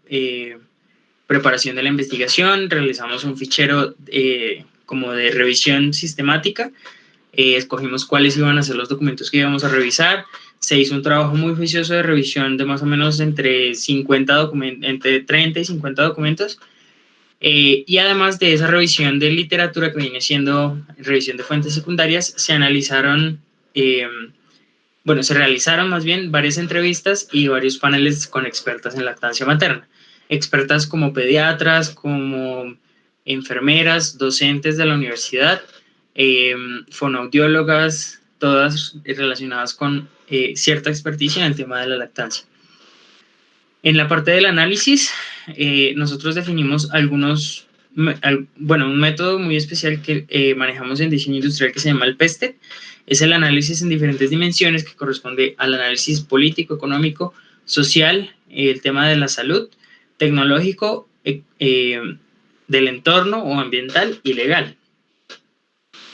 preparación de la investigación, realizamos un fichero como de revisión sistemática, escogimos cuáles iban a ser los documentos que íbamos a revisar, se hizo un trabajo muy juicioso de revisión de más o menos entre 30 y 50 documentos, y además de esa revisión de literatura que viene siendo revisión de fuentes secundarias, se realizaron más bien varias entrevistas y varios paneles con expertas en lactancia materna. Expertas como pediatras, como enfermeras, docentes de la universidad, fonoaudiólogas, todas relacionadas con cierta experticia en el tema de la lactancia. En la parte del análisis, nosotros definimos un método muy especial que manejamos en diseño industrial que se llama el PESTET. Es el análisis en diferentes dimensiones que corresponde al análisis político, económico, social, el tema de la salud, tecnológico, del entorno o ambiental y legal.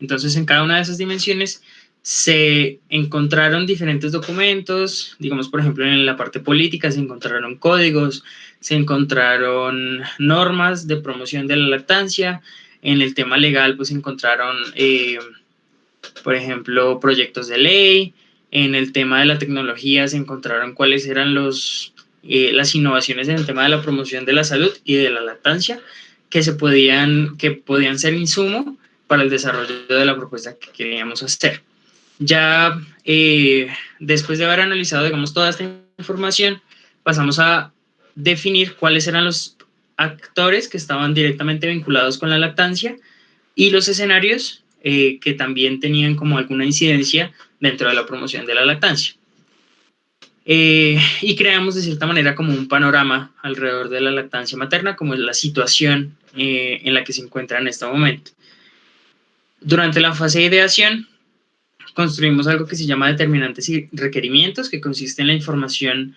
Entonces, en cada una de esas dimensiones se encontraron diferentes documentos, digamos, por ejemplo, en la parte política se encontraron códigos, se encontraron normas de promoción de la lactancia, en el tema legal, pues se encontraron, por ejemplo, proyectos de ley, en el tema de la tecnología se encontraron cuáles eran las innovaciones en el tema de la promoción de la salud y de la lactancia que podían ser insumo para el desarrollo de la propuesta que queríamos hacer. Ya después de haber analizado, digamos, toda esta información, pasamos a definir cuáles eran los actores que estaban directamente vinculados con la lactancia y los escenarios que también tenían como alguna incidencia dentro de la promoción de la lactancia. Y creamos de cierta manera como un panorama alrededor de la lactancia materna, como es la situación en la que se encuentra en este momento. Durante la fase de ideación, construimos algo que se llama determinantes y requerimientos, que consiste en la información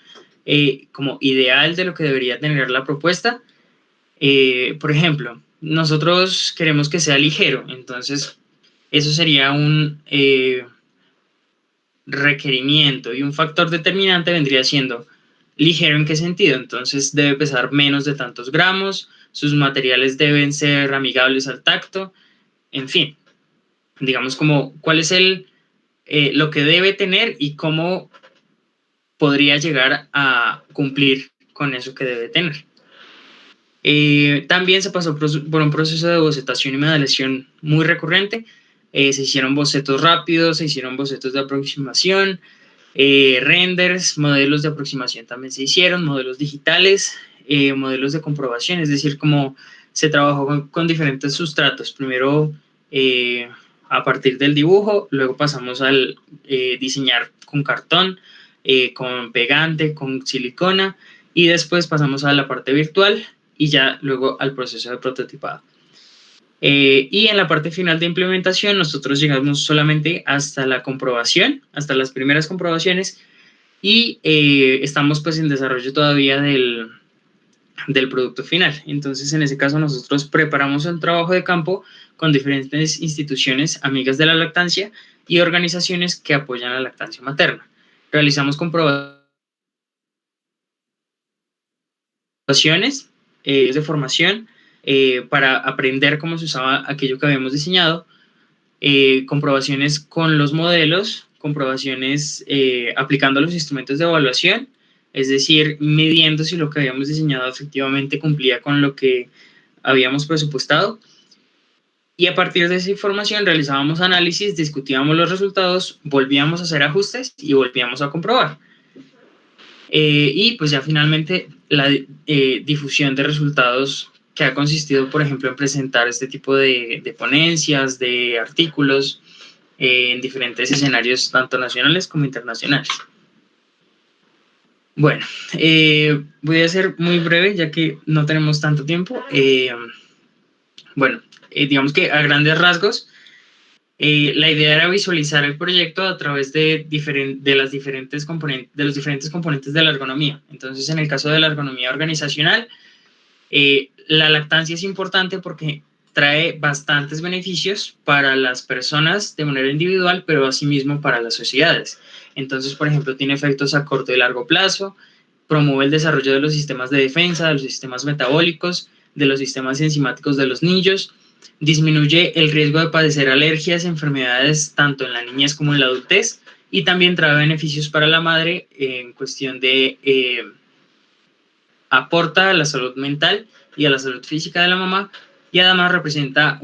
como ideal de lo que debería tener la propuesta. Por ejemplo, nosotros queremos que sea ligero, entonces eso sería un requerimiento, y un factor determinante vendría siendo ligero. ¿En qué sentido? Entonces debe pesar menos de tantos gramos, sus materiales deben ser amigables al tacto, en fin, digamos como cuál es lo que debe tener y cómo podría llegar a cumplir con eso que debe tener. También se pasó por un proceso de bocetación y modelación muy recurrente. Se hicieron bocetos rápidos, se hicieron bocetos de aproximación, renders, modelos de aproximación también se hicieron, modelos digitales, modelos de comprobación, es decir, como se trabajó con diferentes sustratos. Primero a partir del dibujo, luego pasamos al diseñar con cartón, con pegante, con silicona, y después pasamos a la parte virtual y ya luego al proceso de prototipado. Y en la parte final de implementación nosotros llegamos solamente hasta la comprobación, hasta las primeras comprobaciones, y estamos pues en desarrollo todavía del producto final. Entonces en ese caso nosotros preparamos un trabajo de campo con diferentes instituciones amigas de la lactancia y organizaciones que apoyan la lactancia materna. Realizamos comprobaciones de formación para aprender cómo se usaba aquello que habíamos diseñado. comprobaciones con los modelos, comprobaciones aplicando los instrumentos de evaluación, es decir, midiendo si lo que habíamos diseñado efectivamente cumplía con lo que habíamos presupuestado. Y a partir de esa información realizábamos análisis, discutíamos los resultados, volvíamos a hacer ajustes y volvíamos a comprobar. Y pues ya finalmente la difusión de resultados, que ha consistido, por ejemplo, en presentar este tipo de ponencias, de artículos en diferentes escenarios, tanto nacionales como internacionales. Bueno, voy a ser muy breve ya que no tenemos tanto tiempo. Digamos que a grandes rasgos, la idea era visualizar el proyecto a través de los diferentes componentes de la ergonomía. Entonces, en el caso de la ergonomía organizacional, la lactancia es importante porque trae bastantes beneficios para las personas de manera individual, pero asimismo para las sociedades. Entonces, por ejemplo, tiene efectos a corto y largo plazo, promueve el desarrollo de los sistemas de defensa, de los sistemas metabólicos, de los sistemas enzimáticos de los niños, disminuye el riesgo de padecer alergias, enfermedades tanto en la niñez como en la adultez, y también trae beneficios para la madre en cuestión de aporta a la salud mental y a la salud física de la mamá, y además representa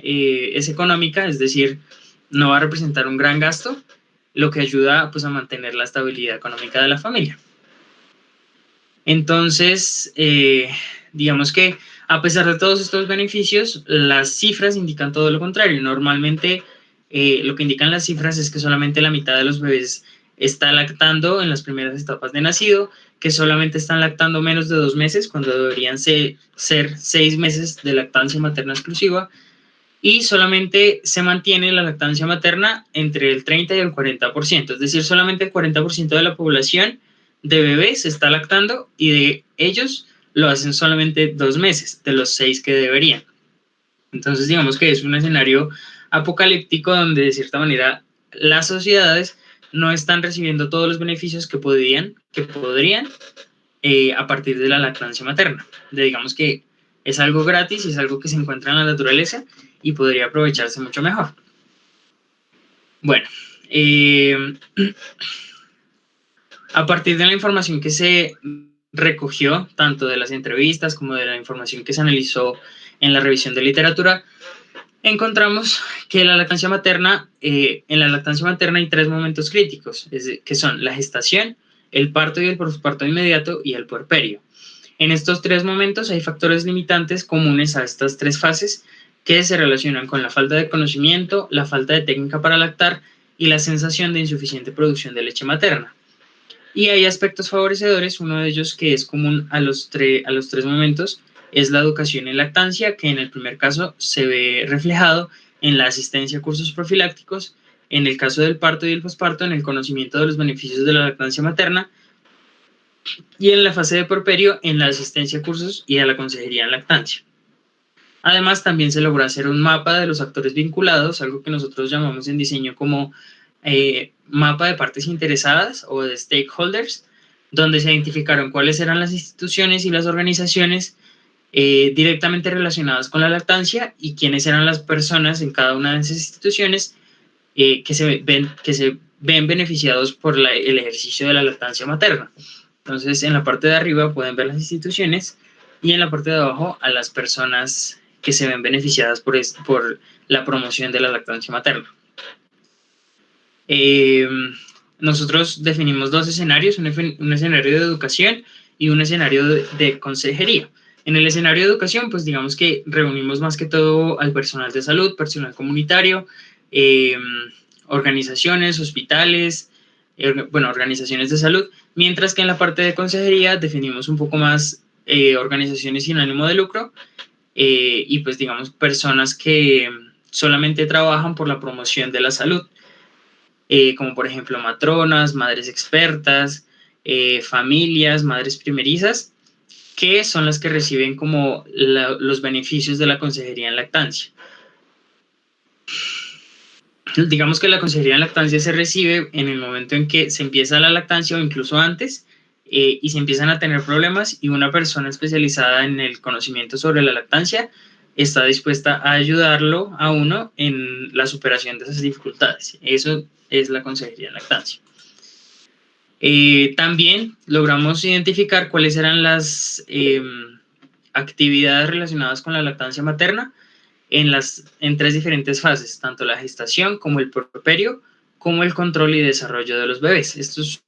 es económica, es decir, no va a representar un gran gasto, lo que ayuda pues a mantener la estabilidad económica de la familia. Entonces, digamos que a pesar de todos estos beneficios, las cifras indican todo lo contrario. Normalmente lo que indican las cifras es que solamente la mitad de los bebés está lactando en las primeras etapas de nacido, que solamente están lactando menos de 2 meses, cuando deberían ser 6 meses de lactancia materna exclusiva, y solamente se mantiene la lactancia materna entre el 30 y el 40%, es decir, solamente el 40% de la población de bebés se está lactando, y de ellos lo hacen solamente 2 meses de los 6 que deberían. Entonces, digamos que es un escenario apocalíptico donde de cierta manera las sociedades no están recibiendo todos los beneficios que podrían a partir de la lactancia materna. Digamos que es algo gratis y es algo que se encuentra en la naturaleza y podría aprovecharse mucho mejor. Bueno, a partir de la información que se recogió, tanto de las entrevistas como de la información que se analizó en la revisión de literatura, encontramos que en la lactancia materna hay 3 momentos críticos, que son la gestación, el parto y el posparto inmediato y el puerperio. En estos 3 momentos hay factores limitantes comunes a estas 3 fases que se relacionan con la falta de conocimiento, la falta de técnica para lactar y la sensación de insuficiente producción de leche materna. Y hay aspectos favorecedores, uno de ellos que es común a los 3 momentos, es la educación en lactancia, que en el primer caso se ve reflejado en la asistencia a cursos profilácticos, en el caso del parto y el posparto, en el conocimiento de los beneficios de la lactancia materna, y en la fase de puerperio, en la asistencia a cursos y a la consejería en lactancia. Además, también se logró hacer un mapa de los actores vinculados, algo que nosotros llamamos en diseño como mapa de partes interesadas o de stakeholders, donde se identificaron cuáles eran las instituciones y las organizaciones directamente relacionadas con la lactancia y quiénes eran las personas en cada una de esas instituciones que se ven beneficiados por el ejercicio de la lactancia materna. Entonces, en la parte de arriba pueden ver las instituciones y en la parte de abajo a las personas que se ven beneficiadas por la promoción de la lactancia materna. Nosotros definimos 2 escenarios, un escenario de educación y un escenario de consejería. En el escenario de educación, pues digamos que reunimos más que todo al personal de salud, personal comunitario, organizaciones, hospitales, organizaciones de salud, mientras que en la parte de consejería definimos un poco más organizaciones sin ánimo de lucro y pues digamos personas que solamente trabajan por la promoción de la salud, como por ejemplo matronas, madres expertas, familias, madres primerizas, que son las que reciben como los beneficios de la consejería en lactancia. Digamos que la consejería en lactancia se recibe en el momento en que se empieza la lactancia o incluso antes, y se empiezan a tener problemas y una persona especializada en el conocimiento sobre la lactancia está dispuesta a ayudarlo a uno en la superación de esas dificultades. Eso es la consejería en lactancia. También logramos identificar cuáles eran las actividades relacionadas con la lactancia materna en 3 diferentes fases, tanto la gestación como el puerperio, como el control y desarrollo de los bebés. Esto es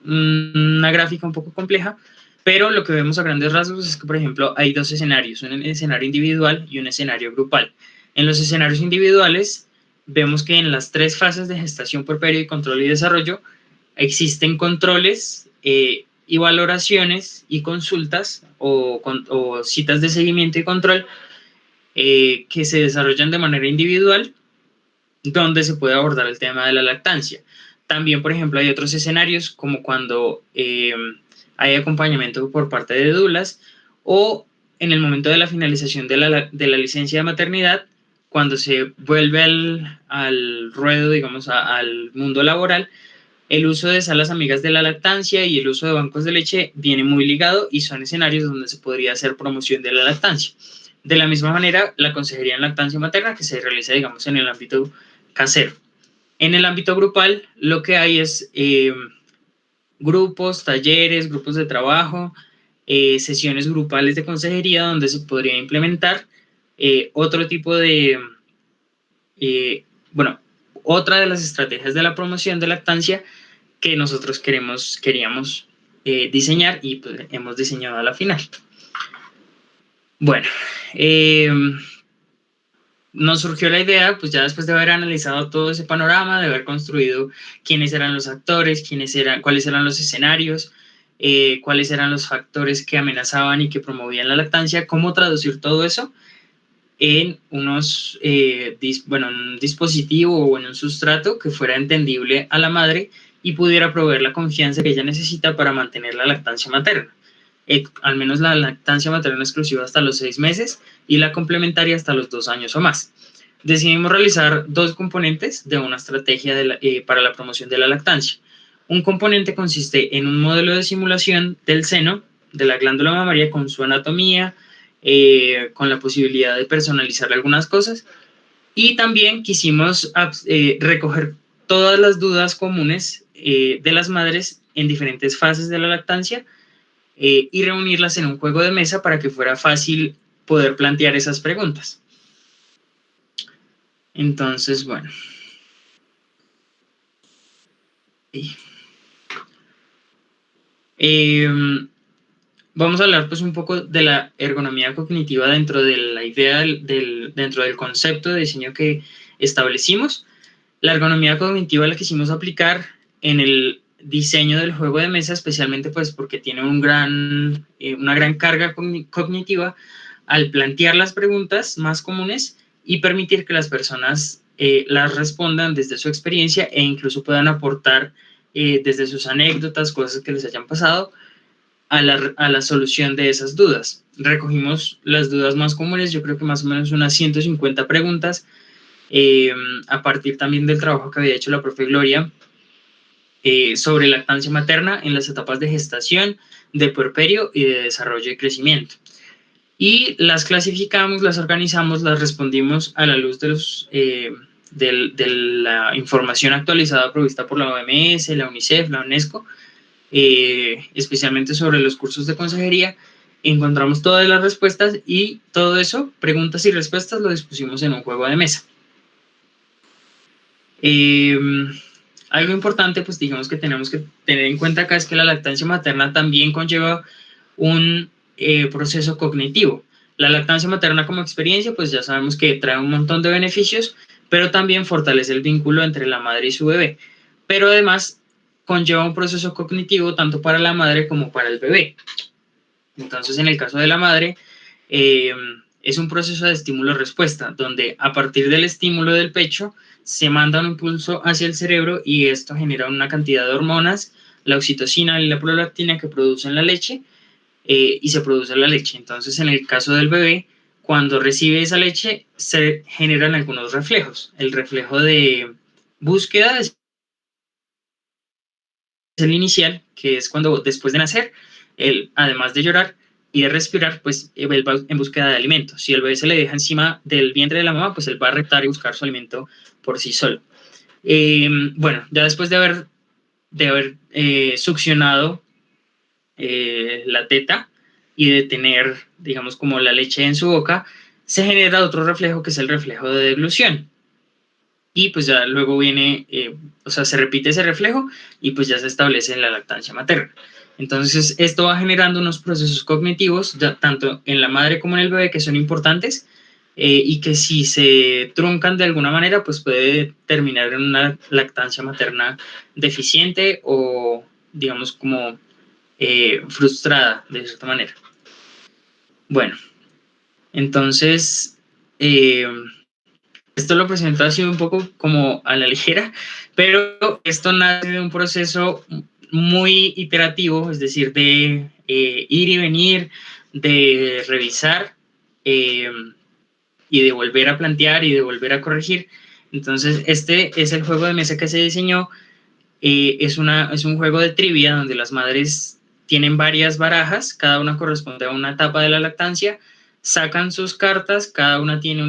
una gráfica un poco compleja, pero lo que vemos a grandes rasgos es que, por ejemplo, hay 2 escenarios, un escenario individual y un escenario grupal. En los escenarios individuales, vemos que en las 3 fases de gestación, puerperio y control y desarrollo, existen controles y valoraciones y consultas o citas de seguimiento y control que se desarrollan de manera individual, donde se puede abordar el tema de la lactancia. También, por ejemplo, hay otros escenarios como cuando hay acompañamiento por parte de dulas o en el momento de la finalización de la licencia de maternidad, cuando se vuelve al ruedo, digamos, al mundo laboral. El uso de salas amigas de la lactancia y el uso de bancos de leche viene muy ligado y son escenarios donde se podría hacer promoción de la lactancia. De la misma manera, la consejería en lactancia materna que se realiza, digamos, en el ámbito casero. En el ámbito grupal, lo que hay es grupos, talleres, grupos de trabajo, sesiones grupales de consejería donde se podría implementar otro tipo de, otra de las estrategias de la promoción de lactancia que nosotros queríamos diseñar y pues, hemos diseñado a la final. Bueno, nos surgió la idea, pues ya después de haber analizado todo ese panorama, de haber construido quiénes eran los actores, cuáles eran los escenarios, cuáles eran los factores que amenazaban y que promovían la lactancia, cómo traducir todo eso en un dispositivo o en un sustrato que fuera entendible a la madre y pudiera proveer la confianza que ella necesita para mantener la lactancia materna. Al menos la lactancia materna exclusiva hasta los 6 meses y la complementaria hasta los 2 años o más. Decidimos realizar 2 componentes de una estrategia para la promoción de la lactancia. Un componente consiste en un modelo de simulación del seno de la glándula mamaria con su anatomía, con la posibilidad de personalizar algunas cosas, y también quisimos recoger todas las dudas comunes de las madres en diferentes fases de la lactancia y reunirlas en un juego de mesa para que fuera fácil poder plantear esas preguntas. Entonces, bueno. Vamos a hablar pues un poco de la ergonomía cognitiva dentro de la idea dentro del concepto de diseño que establecimos. La ergonomía cognitiva la quisimos aplicar en el diseño del juego de mesa, especialmente pues porque tiene una gran carga cognitiva al plantear las preguntas más comunes y permitir que las personas las respondan desde su experiencia e incluso puedan aportar desde sus anécdotas, cosas que les hayan pasado, a la solución de esas dudas. Recogimos las dudas más comunes, yo creo que más o menos unas 150 preguntas, a partir también del trabajo que había hecho la profe Gloria sobre lactancia materna en las etapas de gestación, de puerperio y de desarrollo y crecimiento. Y las clasificamos, las organizamos, las respondimos a la luz de la información actualizada provista por la OMS, la UNICEF, la UNESCO, especialmente sobre los cursos de consejería. Encontramos todas las respuestas y todo eso, preguntas y respuestas, lo dispusimos en un juego de mesa. Algo importante, pues digamos que tenemos que tener en cuenta acá es que la lactancia materna también conlleva un proceso cognitivo. La lactancia materna como experiencia, pues ya sabemos que trae un montón de beneficios, pero también fortalece el vínculo entre la madre y su bebé. Pero además conlleva un proceso cognitivo tanto para la madre como para el bebé. Entonces, en el caso de la madre, es un proceso de estímulo-respuesta, donde a partir del estímulo del pecho se manda un impulso hacia el cerebro y esto genera una cantidad de hormonas, la oxitocina y la prolactina que producen la leche y se produce la leche. Entonces, en el caso del bebé, cuando recibe esa leche, se generan algunos reflejos. El reflejo de búsqueda es el inicial, que es cuando después de nacer, él, además de llorar, y de respirar, pues él va en búsqueda de alimento. Si el bebé se le deja encima del vientre de la mamá, pues él va a reptar y buscar su alimento por sí solo. Bueno, ya después de haber succionado la teta y de tener, digamos, como la leche en su boca, se genera otro reflejo que es el reflejo de deglución. Y pues ya luego viene, o sea, se repite ese reflejo y pues ya se establece en la lactancia materna. Entonces, esto va generando unos procesos cognitivos, tanto en la madre como en el bebé, que son importantes y que si se truncan de alguna manera, pues puede terminar en una lactancia materna deficiente o, digamos, como frustrada, de cierta manera. Bueno, entonces, esto lo presento así un poco como a la ligera, pero esto nace de un proceso muy iterativo, es decir, de ir y venir, de revisar y de volver a plantear y de volver a corregir. Entonces, este es el juego de mesa que se diseñó. Es un juego de trivia donde las madres tienen varias barajas, cada una corresponde a una etapa de la lactancia, sacan sus cartas, cada una tiene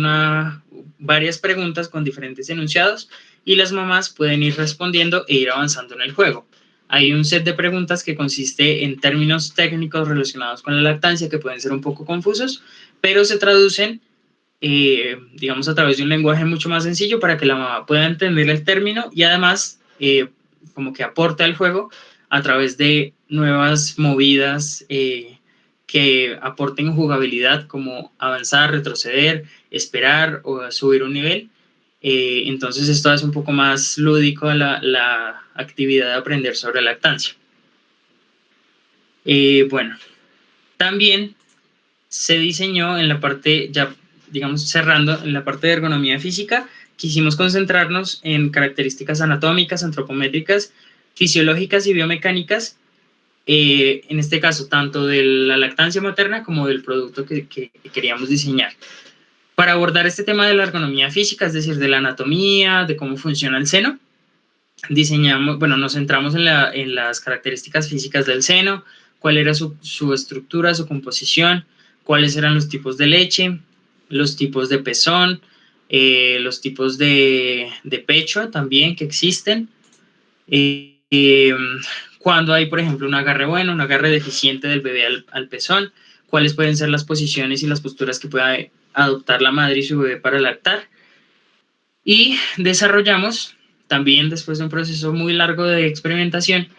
varias preguntas con diferentes enunciados y las mamás pueden ir respondiendo e ir avanzando en el juego. Hay un set de preguntas que consiste en términos técnicos relacionados con la lactancia que pueden ser un poco confusos, pero se traducen, digamos, a través de un lenguaje mucho más sencillo para que la mamá pueda entender el término y además como que aporte al juego a través de nuevas movidas que aporten jugabilidad como avanzar, retroceder, esperar o subir un nivel. Entonces esto hace un poco más lúdico la actividad de aprender sobre lactancia. Bueno, también se diseñó en la parte, ya digamos cerrando, en la parte de ergonomía física, quisimos concentrarnos en características anatómicas, antropométricas, fisiológicas y biomecánicas, en este caso tanto de la lactancia materna como del producto que queríamos diseñar. Para abordar este tema de la ergonomía física, es decir, de la anatomía, de cómo funciona el seno, nos centramos en las características físicas del seno, cuál era su estructura, su composición, cuáles eran los tipos de leche, los tipos de pezón, los tipos de pecho también que existen, cuando hay, por ejemplo, un agarre bueno, un agarre deficiente del bebé al pezón, cuáles pueden ser las posiciones y las posturas que pueda adoptar la madre y su bebé para lactar. Y desarrollamos, también después de un proceso muy largo de experimentación,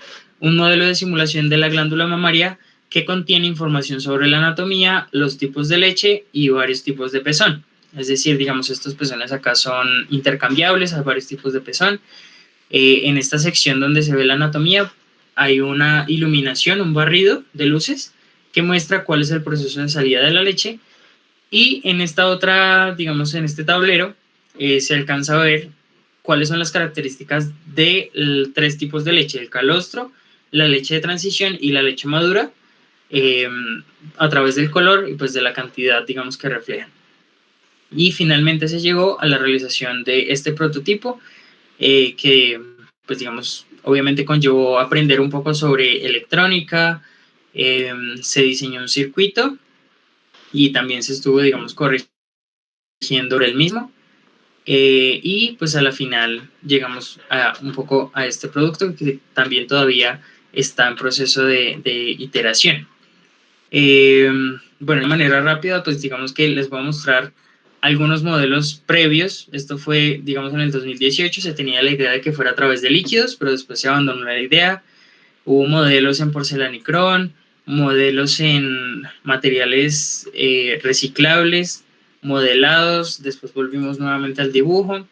un modelo de simulación de la glándula mamaria que contiene información sobre la anatomía, los tipos de leche y varios tipos de pezón. Es decir, digamos, estos pezones acá son intercambiables, hay varios tipos de pezón. En esta sección donde se ve la anatomía hay una iluminación, un barrido de luces que muestra cuál es el proceso de salida de la leche. Y en esta otra, digamos, en este tablero, se alcanza a ver cuáles son las características de tres tipos de leche: el calostro, la leche de transición y la leche madura, a través del color y pues de la cantidad, digamos, que reflejan. Y finalmente se llegó a la realización de este prototipo que, pues digamos, obviamente conllevó aprender un poco sobre electrónica, se diseñó un circuito y también se estuvo, digamos, corrigiendo el mismo. Y pues a la final llegamos un poco a este producto que también todavía está en proceso de iteración. Bueno, de manera rápida, pues digamos que les voy a mostrar algunos modelos previos. Esto fue, digamos, en el 2018, se tenía la idea de que fuera a través de líquidos, pero después se abandonó la idea. Hubo modelos en porcelanicrón, modelos en materiales reciclables, modelados, después volvimos nuevamente al dibujo.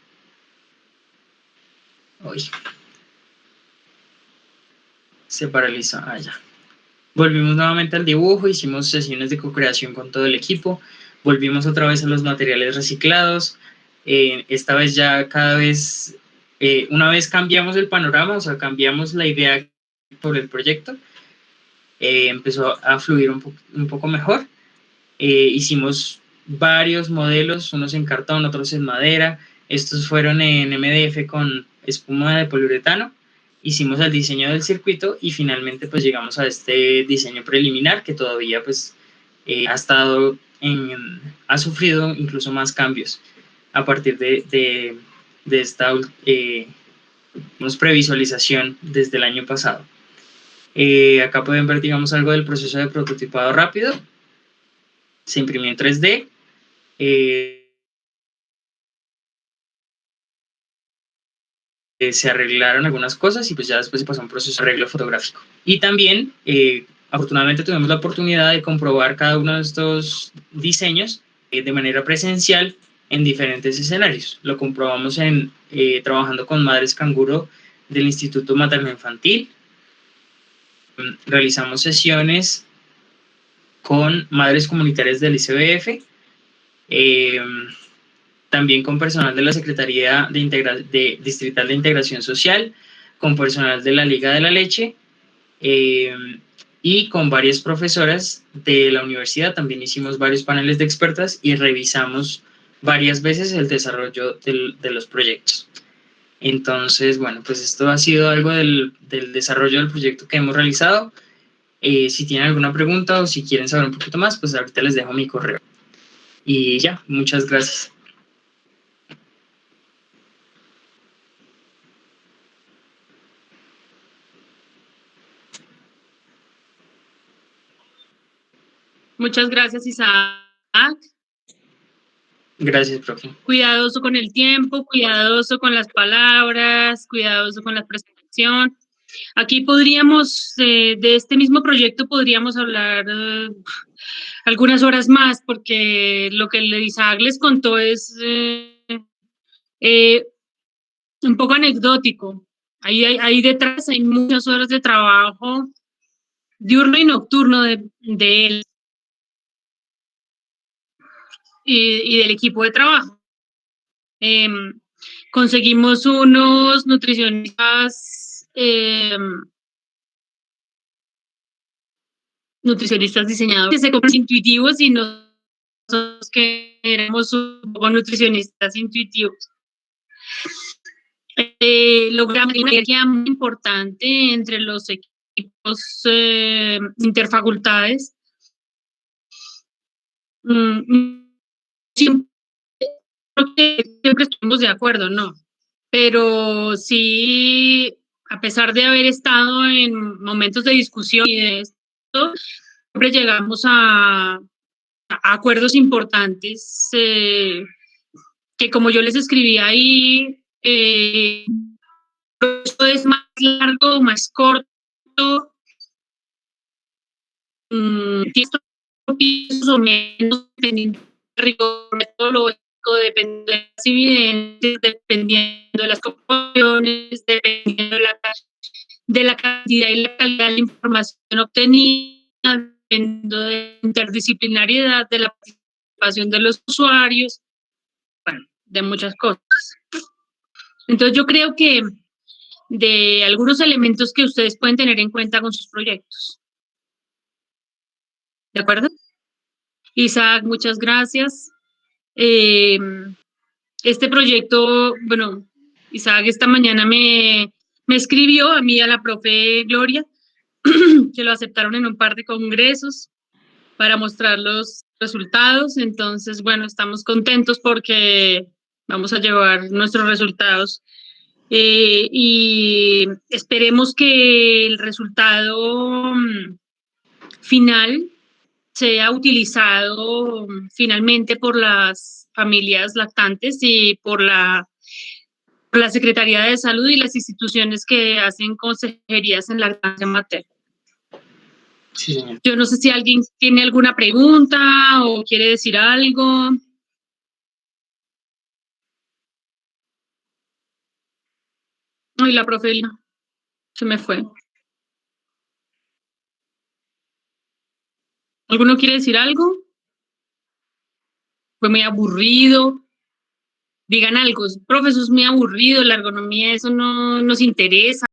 Uy. Se paralizó, ya. Volvimos nuevamente al dibujo, hicimos sesiones de co-creación con todo el equipo, volvimos otra vez a los materiales reciclados, esta vez ya cada vez, una vez cambiamos el panorama, o sea, cambiamos la idea sobre el proyecto, empezó a fluir un poco mejor. Hicimos varios modelos, unos en cartón, otros en madera. Estos fueron en MDF con espuma de poliuretano. Hicimos el diseño del circuito y finalmente pues llegamos a este diseño preliminar que todavía pues ha sufrido incluso más cambios a partir de esta previsualización desde el año pasado. Acá pueden ver, digamos, algo del proceso de prototipado rápido. Se imprimió en 3D. Se arreglaron algunas cosas y pues ya después se pasó a un proceso de arreglo fotográfico. Y también, afortunadamente, tuvimos la oportunidad de comprobar cada uno de estos diseños de manera presencial en diferentes escenarios. Lo comprobamos trabajando con madres canguro del Instituto Materno Infantil. Realizamos sesiones con madres comunitarias del ICBF, también con personal de la Secretaría Distrital de Integración Social, con personal de la Liga de la Leche y con varias profesoras de la universidad. También hicimos varios paneles de expertas y revisamos varias veces el desarrollo de los proyectos. Entonces, bueno, pues esto ha sido algo del desarrollo del proyecto que hemos realizado. Si tienen alguna pregunta o si quieren saber un poquito más, pues ahorita les dejo mi correo. Y ya, muchas gracias. Muchas gracias, Isaac. Gracias, profe. Cuidadoso con el tiempo, cuidadoso con las palabras, cuidadoso con la presentación. Aquí podríamos, de este mismo proyecto podríamos hablar algunas horas más, porque lo que Isaac les contó es un poco anecdótico. Ahí detrás hay muchas horas de trabajo diurno y nocturno de él y del equipo de trabajo. Conseguimos unos nutricionistas diseñadores que se conocen intuitivos y nosotros que éramos un poco nutricionistas intuitivos. Logramos una energía muy importante entre los equipos interfacultades. Siempre estuvimos de acuerdo, ¿no? Pero sí, a pesar de haber estado en momentos de discusión y de esto, siempre llegamos a acuerdos importantes que, como yo les escribí ahí, esto es más largo, más corto, pisos o menos, dependiendo del rigor metodológico, dependiendo de las evidencias, dependiendo de las conclusiones, dependiendo de la cantidad y la calidad de la información obtenida, dependiendo de la interdisciplinariedad, de la participación de los usuarios, bueno, de muchas cosas. Entonces yo creo que de algunos elementos que ustedes pueden tener en cuenta con sus proyectos. ¿De acuerdo? Isaac, muchas gracias. Este proyecto, bueno, Isaac esta mañana me escribió a mí, a la profe Gloria, que lo aceptaron en un par de congresos para mostrar los resultados. Entonces, bueno, estamos contentos porque vamos a llevar nuestros resultados. Y esperemos que el resultado final sea utilizado finalmente por las familias lactantes y por la Secretaría de Salud y las instituciones que hacen consejerías en lactancia materna. Sí, señor. Yo no sé si alguien tiene alguna pregunta o quiere decir algo. Ay, la profe se me fue. ¿Alguno quiere decir algo? Fue muy aburrido. Digan algo, profe, eso es muy aburrido, la ergonomía, eso no nos interesa.